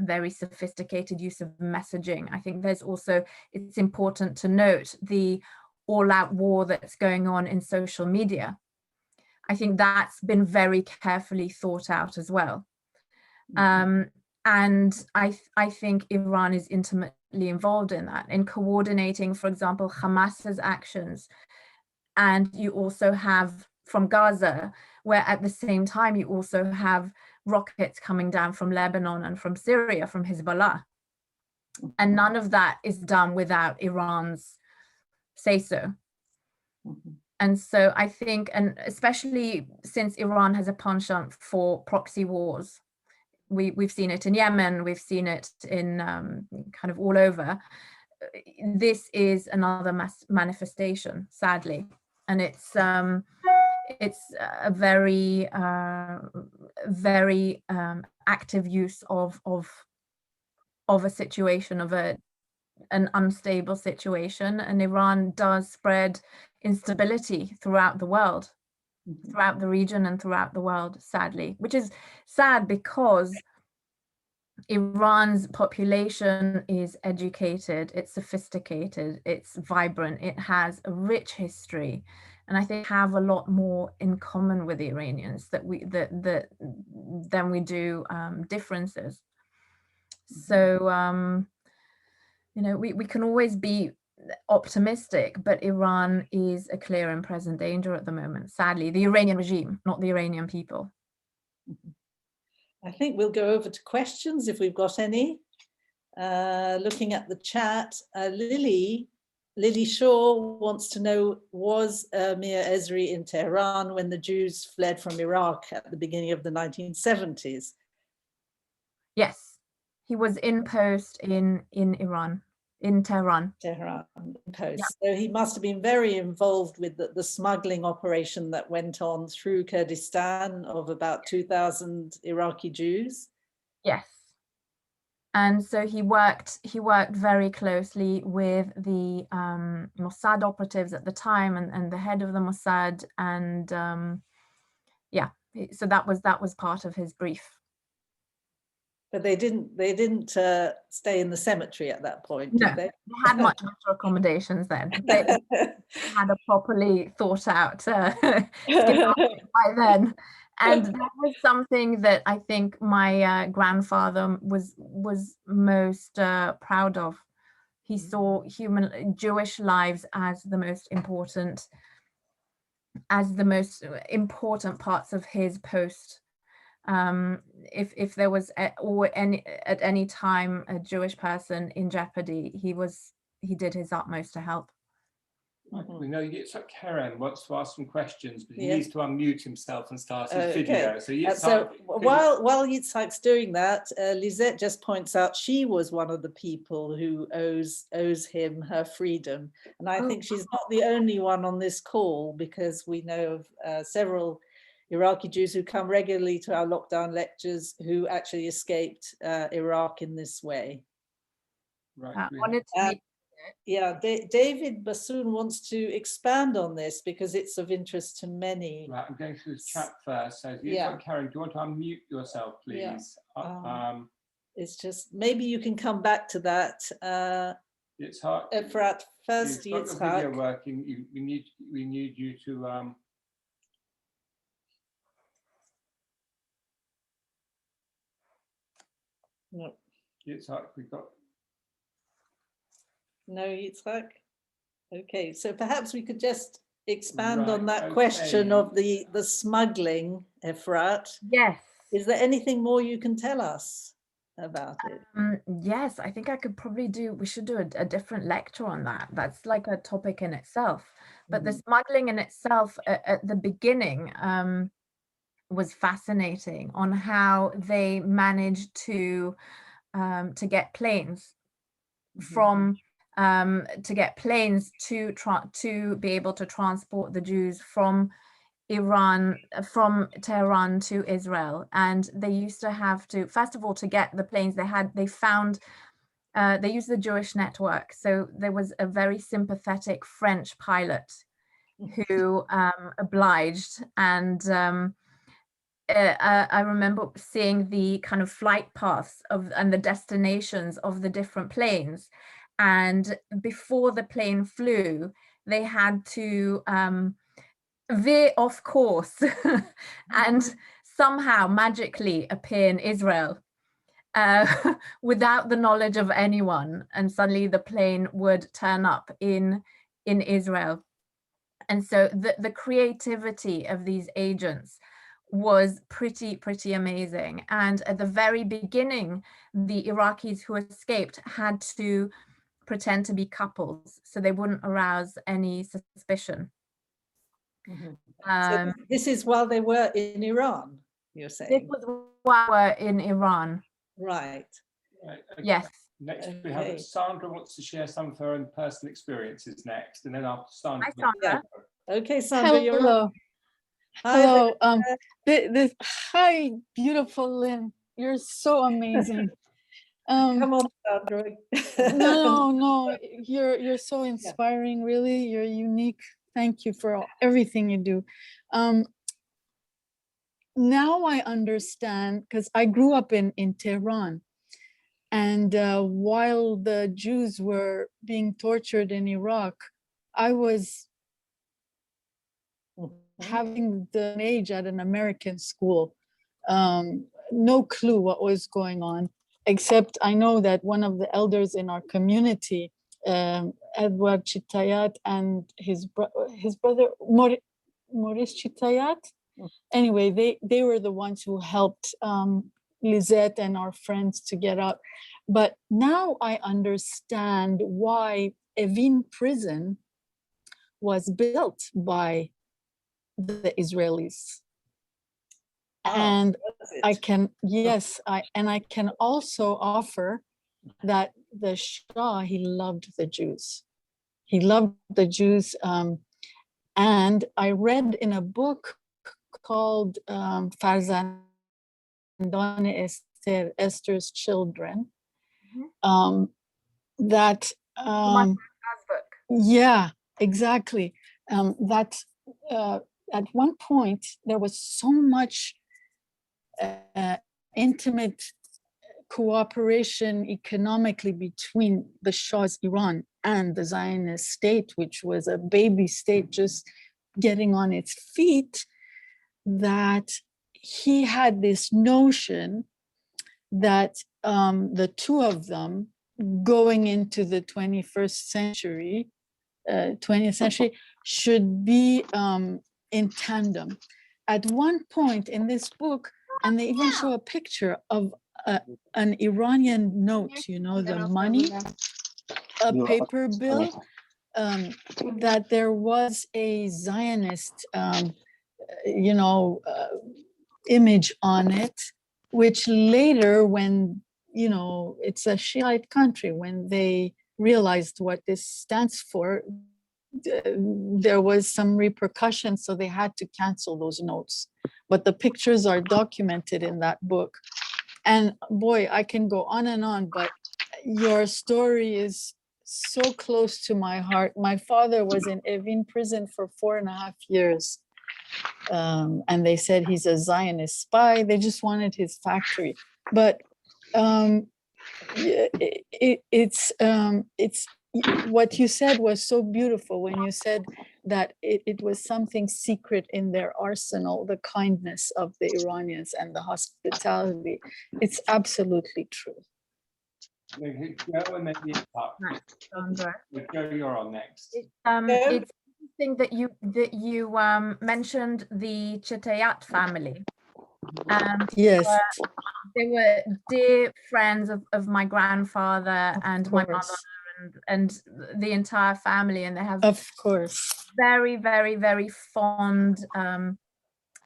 very sophisticated use of messaging. I think there's also, it's important to note the all-out war that's going on in social media. I think that's been very carefully thought out as well. And I think Iran is intimately involved in that, in coordinating, for example, Hamas's actions. And you also have from Gaza, where at the same time you also have rockets coming down from Lebanon and from Syria, from Hezbollah. And none of that is done without Iran's say-so. And so I think, and especially since Iran has a penchant for proxy wars, we've seen it in Yemen, we've seen it in kind of all over. This is another manifestation, sadly, and it's a very very active use of a situation, of an unstable situation, and Iran does spread instability throughout the world, throughout the region and throughout the world, sadly, which is sad because Iran's population is educated, it's sophisticated, it's vibrant, it has a rich history, and I think have a lot more in common with the Iranians than we do differences. So you know, we can always be optimistic, but Iran is a clear and present danger at the moment. Sadly, the Iranian regime, not the Iranian people. I think we'll go over to questions if we've got any. Looking at the chat, Lily Shaw wants to know, was Meir Ezri in Tehran when the Jews fled from Iraq at the beginning of the 1970s? Yes, he was in post in Iran, in Tehran. Tehran post. Yeah. So he must have been very involved with the smuggling operation that went on through Kurdistan of about 2,000 Iraqi Jews. Yes. And so he worked very closely with the Mossad operatives at the time and the head of the Mossad, and yeah, so that was part of his brief. But they didn't stay in the cemetery at that point, No, did they? They had much better accommodations then. They had a properly thought out schematic by then. And that was something that I think my grandfather was most proud of. He saw Jewish lives as the most important parts of his post. If there was at any time a Jewish person in jeopardy, he did his utmost to help. We know Yitzhak Keren wants to ask some questions, but he needs to unmute himself and start his video. So, so while Yitzhak's doing that, Lisette just points out she was one of the people who owes him her freedom, and I think she's not the only one on this call, because we know of several Iraqi Jews who come regularly to our lockdown lectures who actually escaped Iraq in this way. Right. Yeah, David Bassoon wants to expand on this because it's of interest to many. Right, I'm going through the chat first. So, Karen, do you want to unmute yourself, please? Yeah. It's just, maybe you can come back to that. Yitzhak, Efrat, first, Yitzhak. Video working. We need you to. No. Yitzhak, we've got. No, Yitzhak. Okay, so perhaps we could just expand on that question of the smuggling, Efrat. Yes. Is there anything more you can tell us about it? Yes, I think we should do a different lecture on that. That's like a topic in itself. But the smuggling in itself at the beginning was fascinating, on how they managed to get planes from to be able to transport the Jews from Iran, from Tehran to Israel. And they used to have to, first of all, to get the planes, they used the Jewish network. So there was a very sympathetic French pilot who obliged, and I remember seeing the kind of flight paths and the destinations of the different planes. And before the plane flew, they had to veer off course and somehow magically appear in Israel without the knowledge of anyone. And suddenly the plane would turn up in Israel. And so the creativity of these agents was pretty amazing. And at the very beginning, the Iraqis who escaped had to pretend to be couples so they wouldn't arouse any suspicion. So this is while they were in Iran, you're saying? This was while they were in Iran. Right. Okay. Yes. Next, we have Sandra wants to share some of her own personal experiences next, and then after Sandra. Hi, Sandra. Okay, Sandra, you're Hello. Hi. Hello. Hi, beautiful Lynn. You're so amazing. Come on, Sandra. No. You're so inspiring. Really, you're unique. Thank you for everything you do. Now I understand, because I grew up in Tehran, And while the Jews were being tortured in Iraq, I was having the age at an American school. No clue what was going on, except I know that one of the elders in our community, Edward Chitayat, and his brother Maurice Chitayat. Anyway, they were the ones who helped Lisette and our friends to get out. But now I understand why Evin prison was built by the Israelis. And I can, yes, I can also offer that the Shah, he loved the Jews. He loved the Jews. And I read in a book called Farzandane Esther, Esther's Children, that, yeah, exactly. That at one point, there was so much intimate cooperation economically between the Shah's Iran and the Zionist state, which was a baby state just getting on its feet, that he had this notion that the two of them going into the 21st century, 20th century, should be in tandem. At one point in this book, and they even show a picture of an Iranian note, you know, the money, a paper bill, that there was a Zionist, you know, image on it, which later, when, you know, it's a Shiite country, when they realized what this stands for, there was some repercussion, so they had to cancel those notes. But the pictures are documented in that book. And boy, I can go on and on, but your story is so close to my heart. My father was in Evin prison for 4.5 years. And they said he's a Zionist spy. They just wanted his factory. But it's what you said was so beautiful when you said that it was something secret in their arsenal, the kindness of the Iranians and the hospitality. It's absolutely true. Joe, and then Joe, you're on next. It's interesting that you mentioned the Chitayat family. Yes. They were dear friends of my grandfather and my mother and the entire family, and they have, of course, very, very, very fond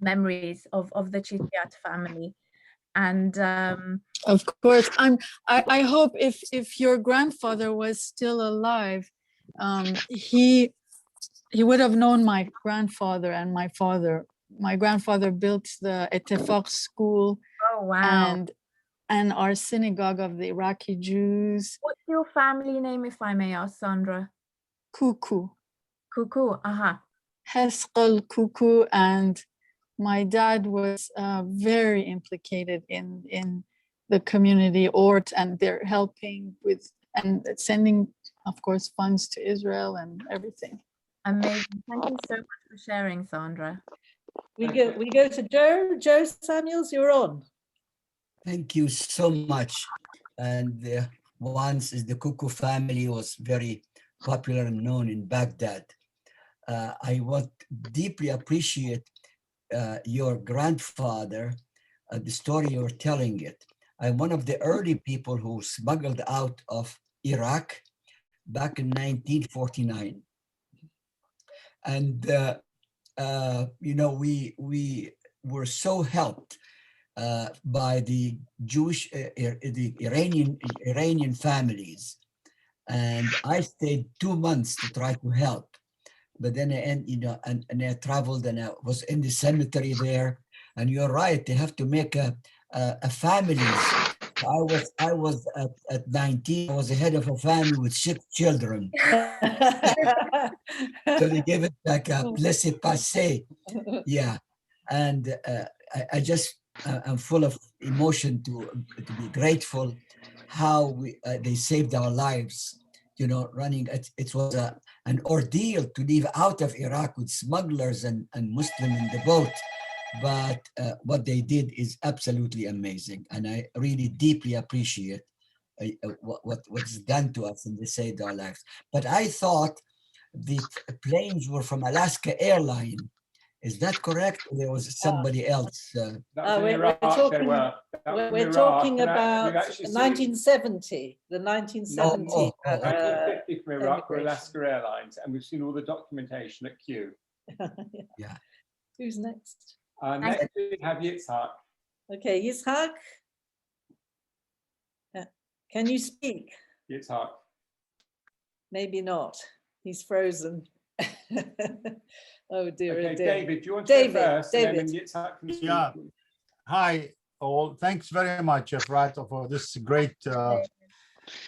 memories of the Chitayat family. And of course, I hope if your grandfather was still alive, he would have known my grandfather and my father. My grandfather built the Etefaq school. Oh, wow. And our synagogue of the Iraqi Jews. What's your family name, if I may ask, Sandra? Kuku. Kuku, Hesqal Kuku, and my dad was very implicated in the community org, and they're helping with and sending, of course, funds to Israel and everything. Amazing. Thank you so much for sharing, Sandra. We go to Joe. Joe Samuels, you're on. Thank you so much. And once the Kuku family was very popular and known in Baghdad. I want deeply appreciate your grandfather, the story you're telling it. I'm one of the early people who smuggled out of Iraq back in 1949. And, you know, we were so helped by the Jewish, the Iranian families. And I stayed 2 months to try to help. But then I I traveled and I was in the cemetery there. And you're right, they have to make a family. I was at 19, I was the head of a family with 6 children. So they gave it like a laissez-passer. Yeah. And I'm full of emotion to be grateful. how they saved our lives, you know, running. It was an ordeal to leave out of Iraq with smugglers and Muslim in the boat. But what they did is absolutely amazing. And I really deeply appreciate what's done to us, and they saved our lives. But I thought the planes were from Alaska Airline. Is that correct? Or there was somebody else? We're talking about 1970, the 1970. 1950 from Iraq for Alaska Airlines, and we've seen all the documentation at Q. Yeah. Who's next? Next we have Yitzhak. Okay, Yitzhak. Can you speak? Yitzhak. Maybe not. He's frozen. Oh dear, okay, dear. David, do you want to go first? David. And then Yitzhak can speak. Yeah. Hi, all. Thanks very much, Efrat, for this great.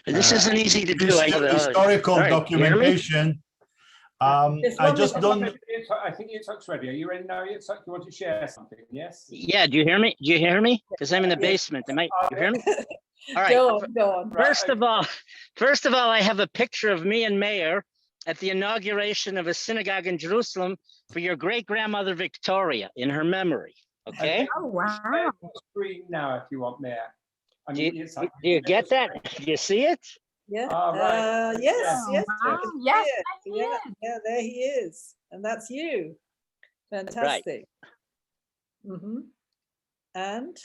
This isn't easy to do. Historical documentation. I just don't. I think Yitzhak's ready. Are you ready now, Yitzhak? You want to share something? Yes. Yeah. Do you hear me? Do you hear me? Because I'm in the basement. You hear me? All right. Go on. First of all, I have a picture of me and Meir at the inauguration of a synagogue in Jerusalem for your great-grandmother Victoria in her memory. Okay. Oh wow! Screen now, if you want, Meir. Do you get that? Do you see it? Yeah. Right. Yes. Yes. Yes. Yeah. There he is, and that's you. Fantastic. Right. And.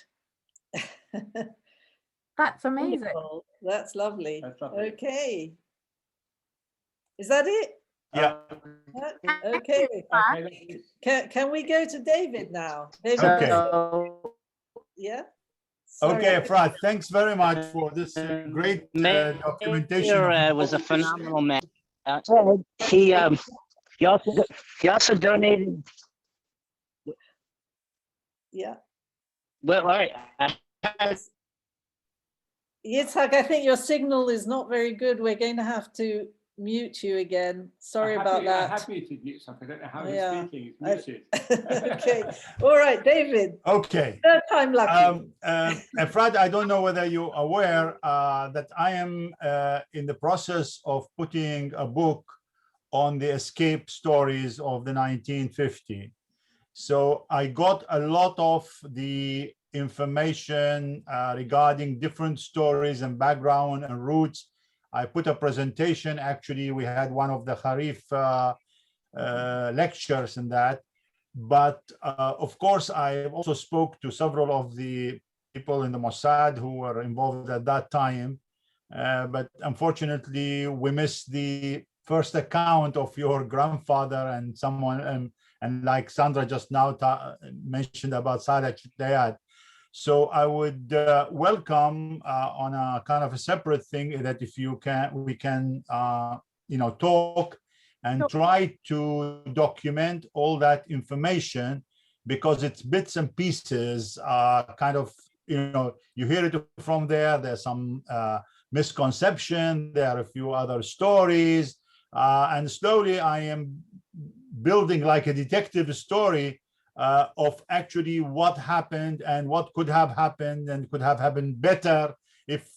That's amazing. Wonderful. That's lovely. That's lovely. Okay. Is that it? Yeah. Okay. Can we go to David now? David, Okay. Yeah. Sorry. Okay, Efrat, thanks very much for this great documentation. Meir was a phenomenal man. He also donated. Yeah. Well, all right. Yitzhak, I think your signal is not very good. We're going to have to mute you again. Sorry about that. I have muted Yitzhak. I don't know how he's speaking. He's muted. Okay. All right, David. Okay. Third time lucky. Efrat, I don't know whether you're aware that I am in the process of putting a book on the escape stories of the 1950s. So I got a lot of the information regarding different stories and background and roots. I put a presentation. Actually, we had one of the Harif lectures in that. But of course, I also spoke to several of the people in the Mossad who were involved at that time. But unfortunately, we missed the first account of your grandfather and someone, and like Sandra just now mentioned about Saleh Chitayat. So I would welcome on a kind of a separate thing that if you can, we can, talk and try to document all that information, because it's bits and pieces, kind of, you hear it from there. There's some misconception. There are a few other stories, and slowly I am building like a detective story of actually what happened and what could have happened and could have happened better if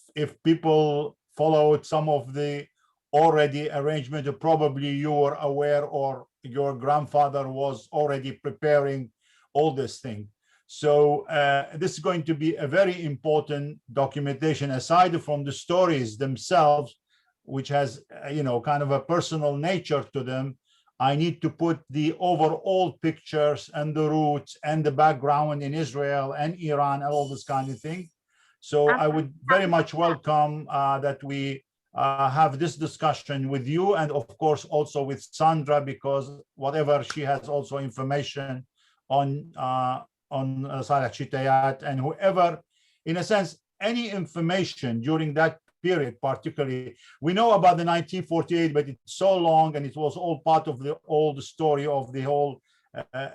people followed some of the already arrangement. Probably you were aware, or your grandfather was already preparing all this thing. So this is going to be a very important documentation, aside from the stories themselves, which has kind of a personal nature to them. I need to put the overall pictures and the roots and the background in Israel and Iran and all this kind of thing. So I would very much welcome that we have this discussion with you, and of course also with Sandra, because whatever she has also information on Saleh Chitayat, and whoever, in a sense, any information during that period, particularly. We know about the 1948, but it's so long, and it was all part of the old story of the whole,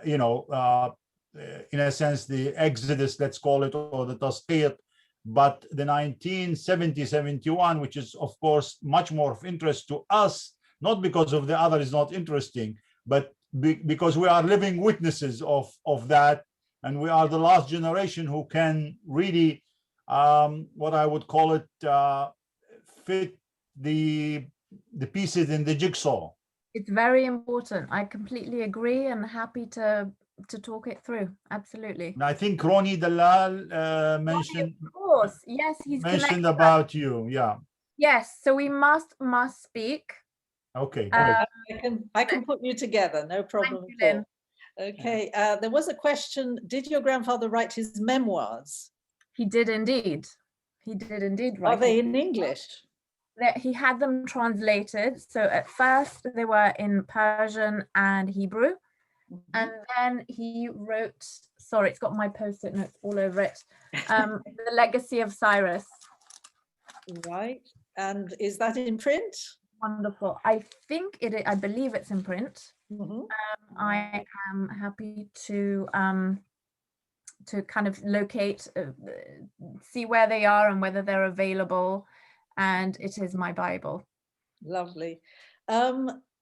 in a sense, the exodus, let's call it, or the tasqiyat. But the 1970-71, which is, of course, much more of interest to us, not because of the other is not interesting, but because we are living witnesses of that, and we are the last generation who can really what I would call it, fit the pieces in the jigsaw. It's very important. I completely agree and happy to talk it through. Absolutely. And I think Ronnie Dalal mentioned, of course, yes, he's mentioned connected. about you. Yeah. Yes, so we must speak. Okay, great. I can put you together, no problem at all. Okay, there was a question, did your grandfather write his memoirs? He did indeed. He did indeed write. Are they in English? He had them translated. So at first they were in Persian and Hebrew. And then he wrote, sorry, it's got my post-it notes all over it, The Legacy of Cyrus. Right, and is that in print? Wonderful. I think I believe it's in print. I am happy to kind of locate, see where they are and whether they're available. And it is my Bible. Lovely.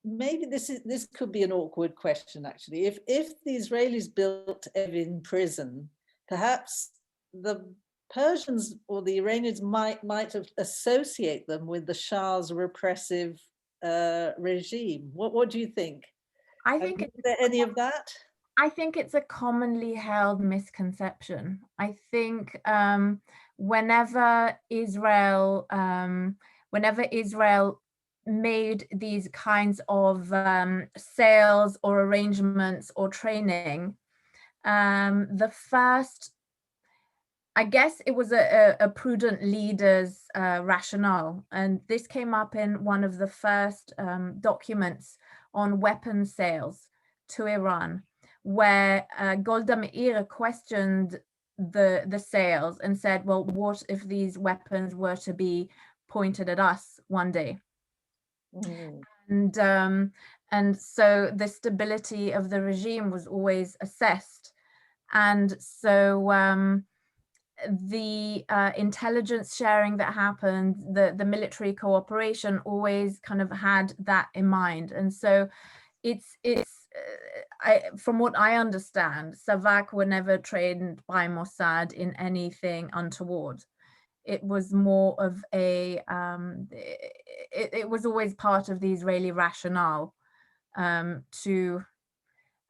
Maybe this could be an awkward question, actually. If the Israelis built Evin in prison, perhaps the Persians or the Iranians might have associate them with the Shah's repressive regime. What do you think? I think is there any of that? I think it's a commonly held misconception. I think whenever Israel made these kinds of sales or arrangements or training, the first, I guess it was a prudent leader's rationale. And this came up in one of the first documents on weapons sales to Iran, where Golda Meir questioned the sales and said, well, what if these weapons were to be pointed at us one day? And so the stability of the regime was always assessed. And so the intelligence sharing that happened, the military cooperation always kind of had that in mind. And so from what I understand, Savak were never trained by Mossad in anything untoward. It was more of a, it was always part of the Israeli rationale to,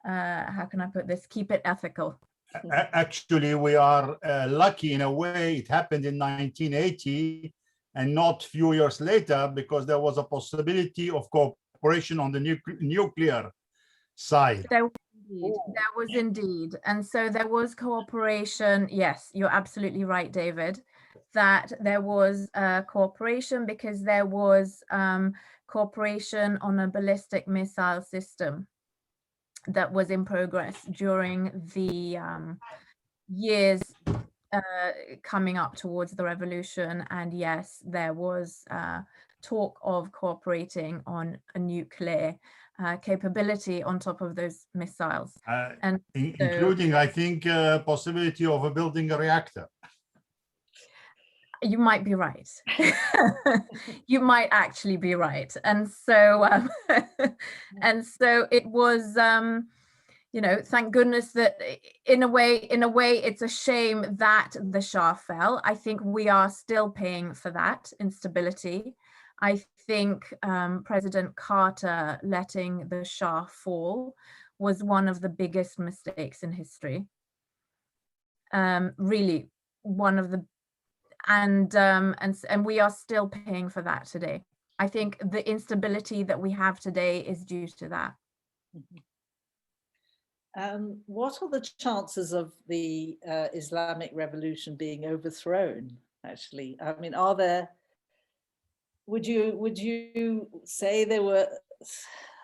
how can I put this, keep it ethical. Actually, we are lucky in a way. It happened in 1980 and not a few years later, because there was a possibility of cooperation on the nuclear side. There was indeed. And so there was cooperation. Yes, you're absolutely right, David, that there was cooperation, because there was cooperation on a ballistic missile system that was in progress during the years coming up towards the revolution. And yes, there was talk of cooperating on a nuclear capability on top of those missiles. And including, I think, possibility of building a reactor. You might be right. You might actually be right. And so and so it was, you know, thank goodness that in a way it's a shame that the Shah fell. I think we are still paying for that instability. I think President Carter letting the Shah fall was one of the biggest mistakes in history. Really one of the, and we are still paying for that today. I think the instability that we have today is due to that. What are the chances of the Islamic Revolution being overthrown, actually? I mean, are there, would you say there were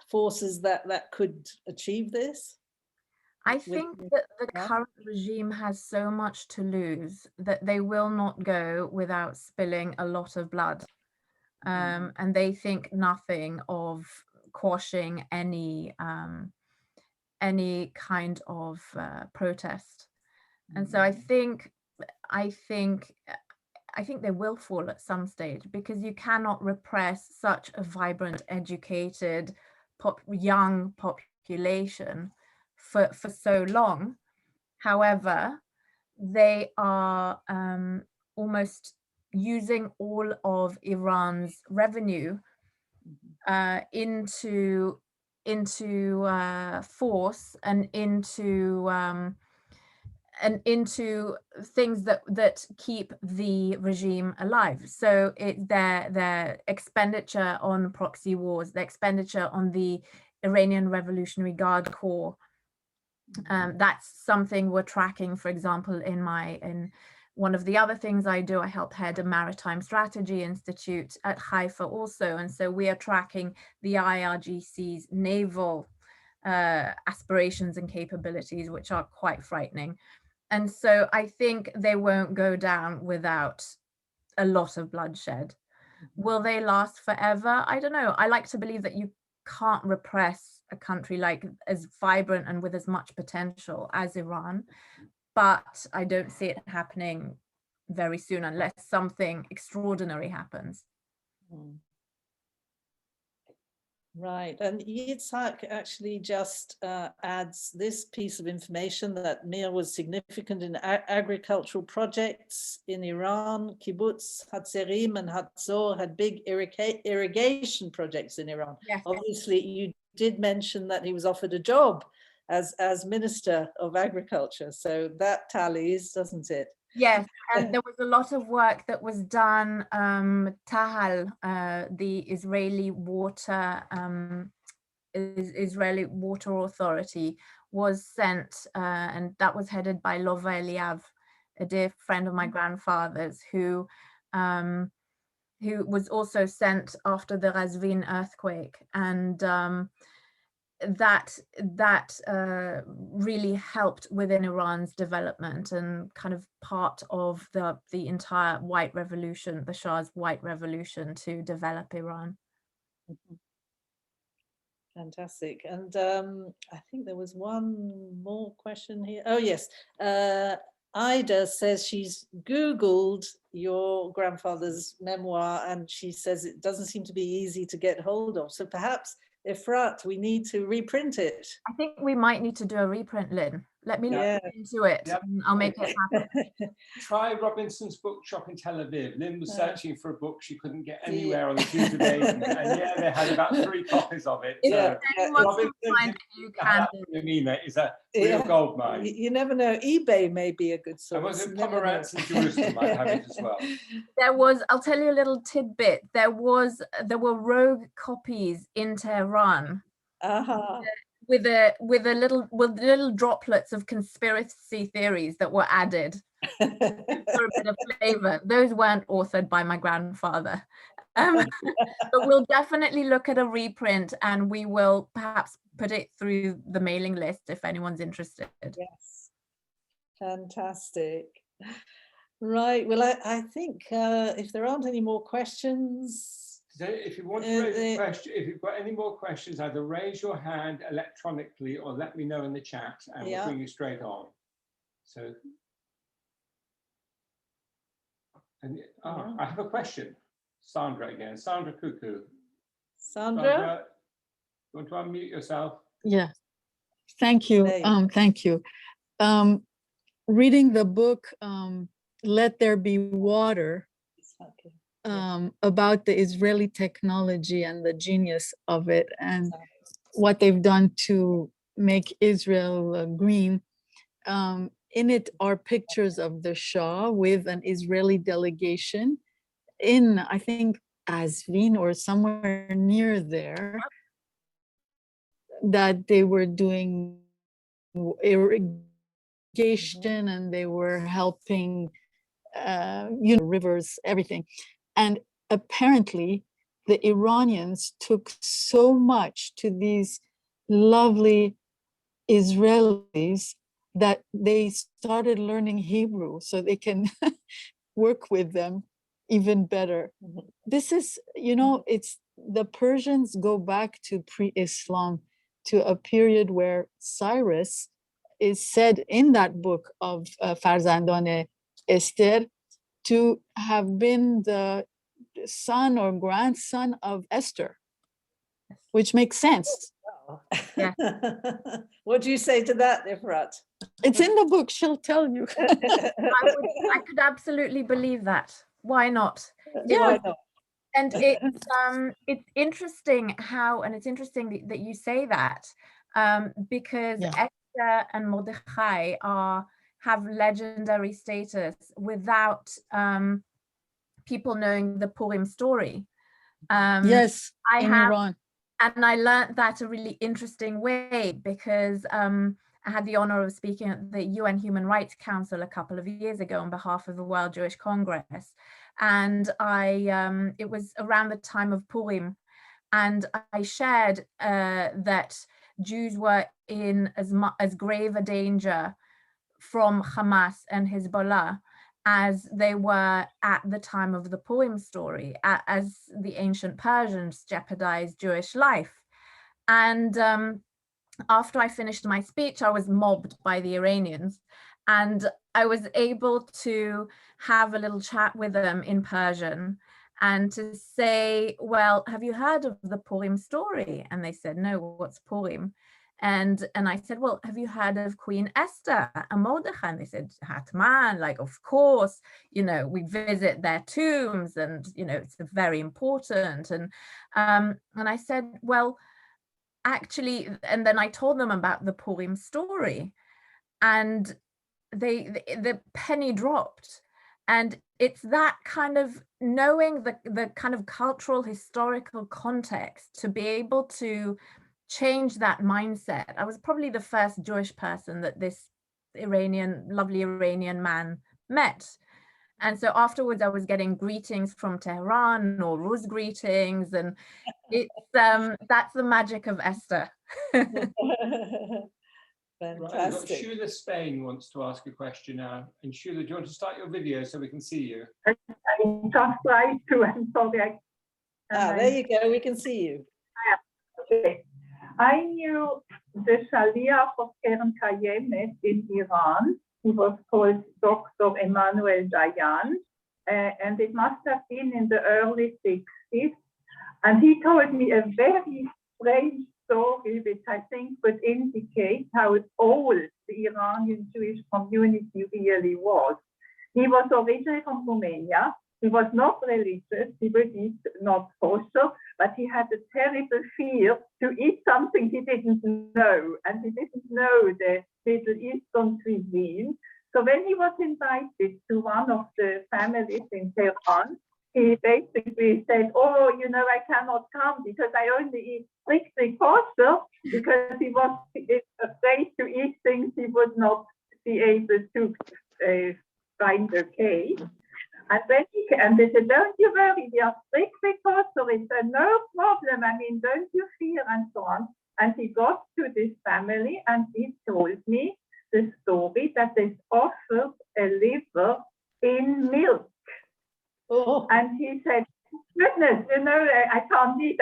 forces that could achieve this? I think that the current regime has so much to lose that they will not go without spilling a lot of blood. And they think nothing of quashing any kind of protest. And so I think they will fall at some stage, because you cannot repress such a vibrant, educated, young population for so long. However, they are almost using all of Iran's revenue into force and into things that keep the regime alive. So their expenditure on proxy wars, the expenditure on the Iranian Revolutionary Guard Corps. That's something we're tracking, for example, in one of the other things I do. I help head a maritime strategy institute at Haifa also. And so we are tracking the IRGC's naval aspirations and capabilities, which are quite frightening. And so I think they won't go down without a lot of bloodshed. Will they last forever? I don't know. I like to believe that you can't repress a country like as vibrant and with as much potential as Iran, but I don't see it happening very soon unless something extraordinary happens. Right, and Yitzhak actually just adds this piece of information that Meir was significant in agricultural projects in Iran. Kibbutz, Hatzerim and Hatzor had big irrigation projects in Iran. Yes. Obviously, you did mention that he was offered a job as Minister of Agriculture, so that tallies, doesn't it? Yes, and there was a lot of work that was done. Tahal, the Israeli water authority, was sent, and that was headed by Lova Eliav, a dear friend of my grandfather's, who was also sent after the Qazvin earthquake, and that really helped within Iran's development and kind of part of the entire white revolution, the Shah's white revolution, to develop Iran. Fantastic. And I think there was one more question here. Oh, yes. Ida says she's Googled your grandfather's memoir and she says it doesn't seem to be easy to get hold of. So perhaps, Efrat, we need to reprint it. I think we might need to do a reprint, Lynn. Let me look into it. Yep. And I'll make it happen. Try Robinson's bookshop in Tel Aviv. Lynn was searching for a book she couldn't get anywhere on the Jews today, and yeah, they had about 3 copies of it. Yeah. Robinson is a real gold mine. You never know. eBay may be a good source. And was it Pomerantz in Jerusalem might have it as well? There was, I'll tell you a little tidbit. There were rogue copies in Tehran. With little droplets of conspiracy theories that were added for a bit of flavor. Those weren't authored by my grandfather. But we'll definitely look at a reprint and we will perhaps put it through the mailing list if anyone's interested. Yes, fantastic. Right, well, I think if there aren't any more questions, if you want to raise a question, if you've got any more questions, either raise your hand electronically or let me know in the chat and we'll bring you straight on. So, I have a question. Sandra again, Sandra Cuckoo. Sandra, you want to unmute yourself? Yeah, thank you. Thank you. Reading the book, Let There Be Water, about the Israeli technology and the genius of it and what they've done to make Israel green. In it are pictures of the Shah with an Israeli delegation in, I think, Qazvin or somewhere near there, that they were doing irrigation and they were helping rivers, everything. And apparently the Iranians took so much to these lovely Israelis that they started learning Hebrew so they can work with them even better. This is, it's the Persians go back to pre-Islam, to a period where Cyrus is said in that book of Farzandane Esther to have been the son or grandson of Esther, which makes sense. Yeah. What do you say to that, Efrat? It's in the book, she'll tell you. I could absolutely believe that. Why not? Why not? And it's interesting how, and it's interesting that you say that, because Esther and Mordechai have legendary status without people knowing the Purim story. Yes, in Iran. And I learned that a really interesting way because I had the honor of speaking at the UN Human Rights Council a couple of years ago on behalf of the World Jewish Congress. And it was around the time of Purim. And I shared that Jews were in as grave a danger from Hamas and Hezbollah as they were at the time of the Purim story, as the ancient Persians jeopardized Jewish life. And after I finished my speech, I was mobbed by the Iranians, and I was able to have a little chat with them in Persian and to say, well, have you heard of the Purim story? And they said, no, what's Purim? And I said, well, have you heard of Queen Esther and Mordechai? And they said, Hatman, like, of course, you know, we visit their tombs and, you know, it's very important. And I said, well, actually, and then I told them about the Purim story, and the penny dropped. And it's that kind of knowing the kind of cultural, historical context to be able to change that mindset. I was probably the first Jewish person that this lovely Iranian man met. And so afterwards I was getting greetings from Tehran or Ruz greetings, and it's that's the magic of Esther. Fantastic. Right, Shula Spain wants to ask a question now. And Shula, do you want to start your video so we can see you? I just tried to, I'm sorry. There you go, we can see you. Okay. I knew the Shaliach of Keren Kayemet in Iran. He was called Dr. Emmanuel Dayan, and it must have been in the early 60s. And he told me a very strange story, which I think would indicate how old the Iranian Jewish community really was. He was originally from Romania. He was not religious, he would eat not kosher, but he had a terrible fear to eat something he didn't know, and he didn't know the Middle Eastern cuisine. So when he was invited to one of the families in Tehran, he basically said, oh, you know, I cannot come because I only eat strictly kosher, because he was afraid to eat things he would not be able to find okay. And they said, don't you worry, we are strictly kosher. It's no problem. I mean, don't you fear, and so on. And he got to this family and he told me the story that they offered a liver in milk. Oh. And he said, goodness, you know, I can't eat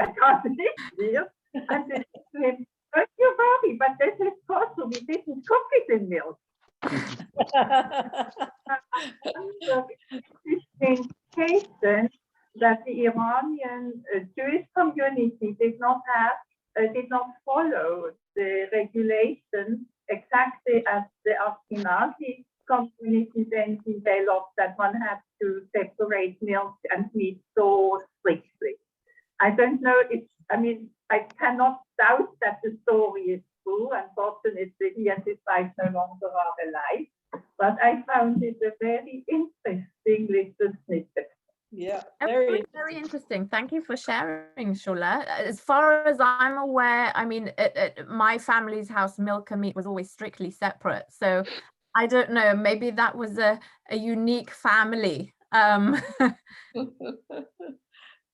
here. And they said, don't you worry, but this is kosher. We didn't cook it in milk. This indication that the Iranian Jewish community did not follow the regulations exactly as the Ashkenazi community then developed, that one had to separate milk and meat so strictly. I don't know if, I mean, I cannot doubt that the story is true. Unfortunately, he and his wife no longer are alive. But I found it a very interesting little snippet. Yeah, very interesting. Thank you for sharing, Shula. As far as I'm aware, I mean, at my family's house, milk and meat was always strictly separate. So I don't know, maybe that was a unique family.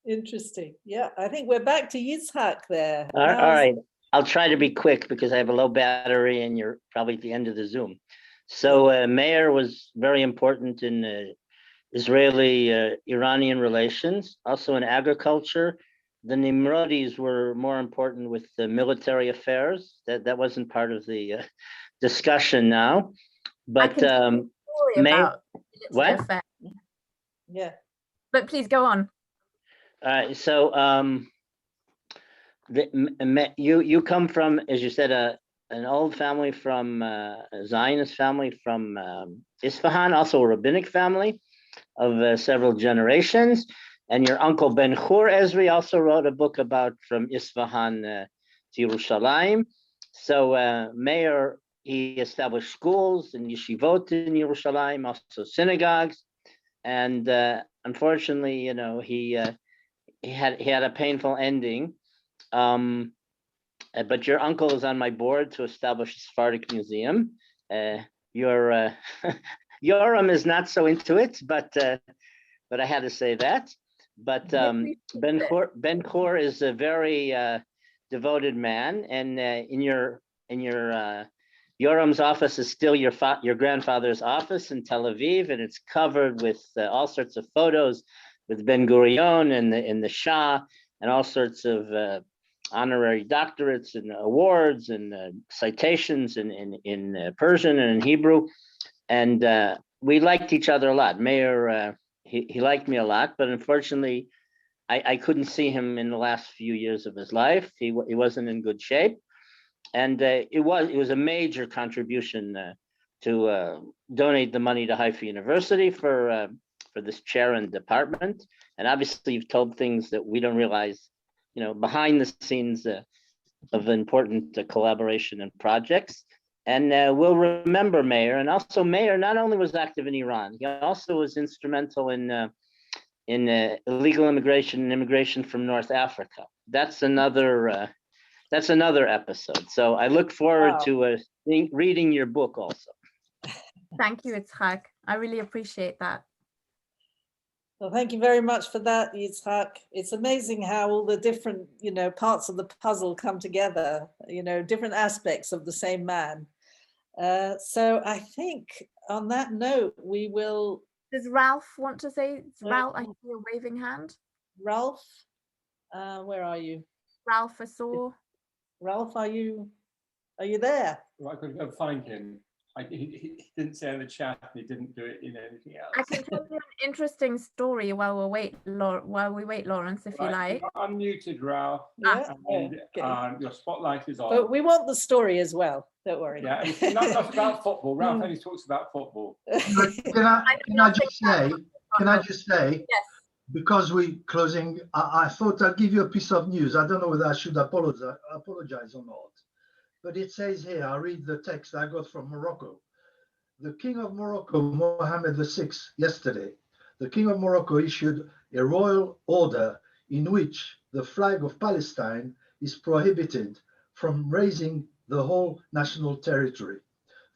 Interesting. Yeah, I think we're back to Yitzhak there. All right. I'll try to be quick because I have a low battery and you're probably at the end of the Zoom. So Meir was very important in Israeli-Iranian relations, also in agriculture. The Nimrodis were more important with the military affairs. That wasn't part of the discussion now. But Meir, what? Yeah. But please go on. So you come from, as you said, an old family from a Zionist family from Isfahan, also a rabbinic family of several generations. And your uncle Ben-Hur Ezri also wrote a book about from Isfahan to Yerushalayim. So Meir, he established schools and yeshivot in Yerushalayim, also synagogues. And unfortunately, you know, he had a painful ending. But your uncle is on my board to establish a Sephardic museum. Your Yoram is not so into it, but I had to say that. But Ben-Hur is a very devoted man, and in your Yoram's office is still your grandfather's office in Tel Aviv, and it's covered with all sorts of photos with Ben Gurion and the Shah, and all sorts of honorary doctorates and awards and citations in Persian and in Hebrew. And we liked each other a lot. Meir, he liked me a lot, but unfortunately, I couldn't see him in the last few years of his life. He wasn't in good shape. And it was a major contribution to donate the money to Haifa University for this chair and department. And obviously, you've told things that we don't realize, you know, behind the scenes of important collaboration and projects. And we'll remember Meir. And also Meir not only was active in Iran, he also was instrumental in illegal immigration and immigration from North Africa. That's another episode. So I look forward to reading your book also. Thank you, Yitzhak. I really appreciate that. Well, thank you very much for that, Yitzhak. It's amazing how all the different, you know, parts of the puzzle come together, you know, different aspects of the same man. So I think on that note, we will. Does Ralph want to say? Ralph, I see a waving hand. Ralph, where are you? Ralph, I saw. Ralph, are you there? Well, I could go find him. He didn't say in the chat, and he didn't do it in anything else. I can tell you an interesting story while we wait, Lawrence, if you like. Unmuted, Ralph. Yeah. And your spotlight is on. But we want the story as well. Don't worry. Yeah, and not about football. Ralph only talks about football. Can I just say? Yes. Because we're closing, I thought I'd give you a piece of news. I don't know whether I should apologize or not. But it says here, I read the text I got from Morocco. The King of Morocco, Mohammed VI, yesterday, the King of Morocco issued a royal order in which the flag of Palestine is prohibited from raising the whole national territory.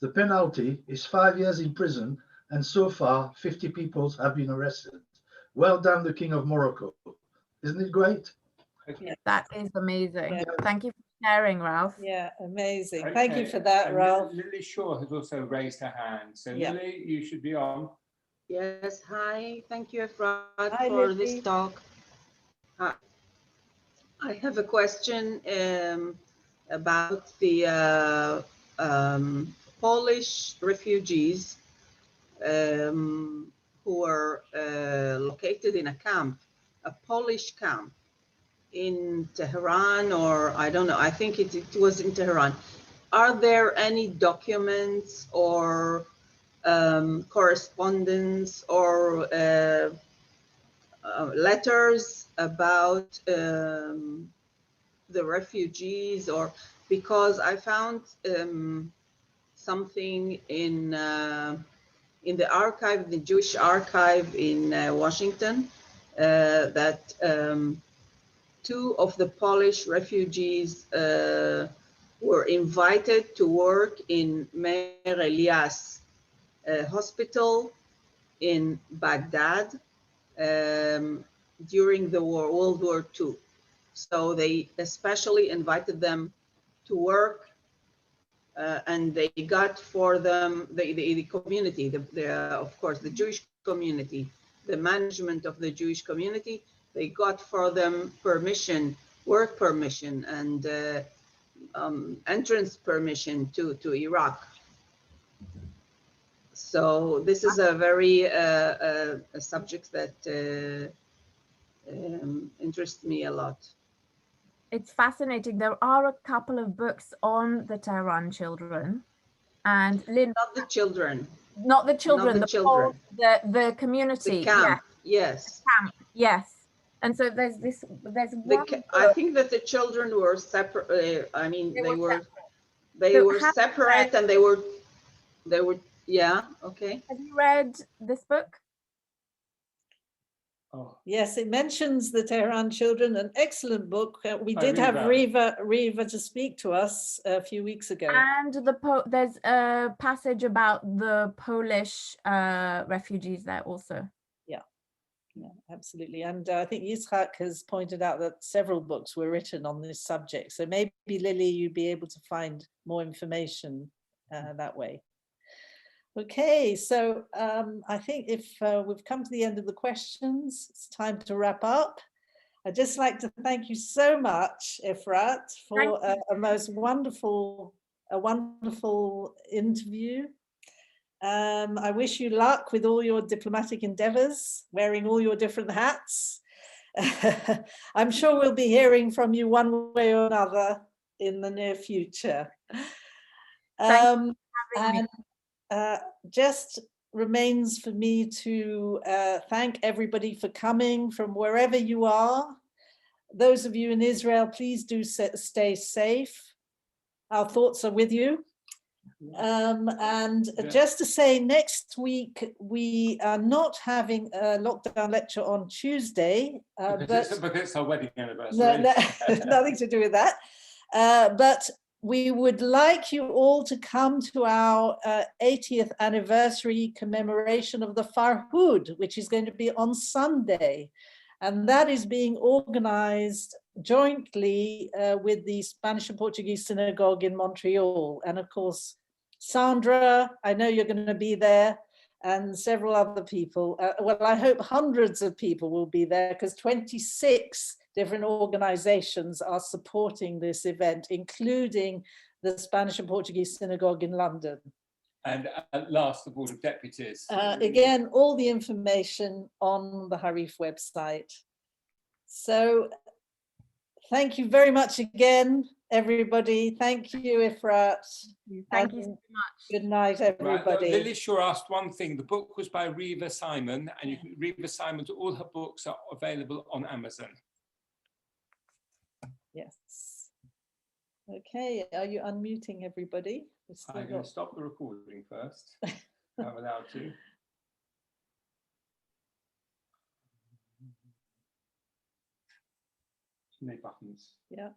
The penalty is 5 years in prison, and so far 50 people have been arrested. Well done, the King of Morocco. Isn't it great? That is amazing. Yeah. Thank you for sharing, Ralph. Yeah, amazing. Okay. Thank you for that, Ralph. Lily Shaw has also raised her hand. So Yeah. Lily, you should be on. Yes, hi. Thank you, Efrat, Hi, for Lily. this talk. I have a question about the Polish refugees who are located in a camp, a Polish camp in Tehran, or I don't know, I think it was in Tehran. Are there any documents or correspondence or letters about the refugees? Or because I found something in the archive, the Jewish archive in Washington, that two of the Polish refugees were invited to work in Meir Ezri hospital in Baghdad during the World War II. So they especially invited them to work, and they got for them the community, of course, the Jewish community, the management of the Jewish community. They got for them permission, work permission, and entrance permission to Iraq. So this is a very a subject that interests me a lot. it's fascinating. There are a couple of books on the Tehran children, and Lynn, Not the children, not the children, not the children. The community, The camp, yes. camp, yes. And so there's one I book. think that the children were separate. I mean, they were So separate, and they were, yeah, okay. Have you read this book? Oh, Yes, it mentions the Tehran children, an excellent book. We I did have read Riva to speak to us a few weeks ago. And there's a passage about the Polish refugees there also. Yeah, absolutely. And I think Yitzhak has pointed out that several books were written on this subject. So maybe, Lily, you'd be able to find more information that way. Okay, so I think if we've come to the end of the questions, it's time to wrap up. I'd just like to thank you so much, Efrat, for a most wonderful interview. I wish you luck with all your diplomatic endeavors, wearing all your different hats. I'm sure we'll be hearing from you one way or another in the near future. Just remains for me to thank everybody for coming from wherever you are. Those of you in Israel, please do stay safe. Our thoughts are with you. Just to say, next week we are not having a lockdown lecture on Tuesday. because it's our wedding anniversary. Nothing to do with that. But we would like you all to come to our 80th anniversary commemoration of the Farhud, which is going to be on Sunday. And that is being organized jointly with the Spanish and Portuguese Synagogue in Montreal. And of course, Sandra, I know you're going to be there, and several other people. Well, I hope hundreds of people will be there, because 26 different organizations are supporting this event, including the Spanish and Portuguese Synagogue in London. And at last, the Board of Deputies. Again, all the information on the Harif website. So thank you very much again, everybody. Thank you, Efrat. Thank you so much. Good night, everybody. Right, Lily Shaw asked one thing. The book was by Riva Simon, and you can Riva Simon's, all her books are available on Amazon. Yes. Okay, are you unmuting everybody? I'm going to stop the recording first. I'm allowed to. Too many buttons. Yeah.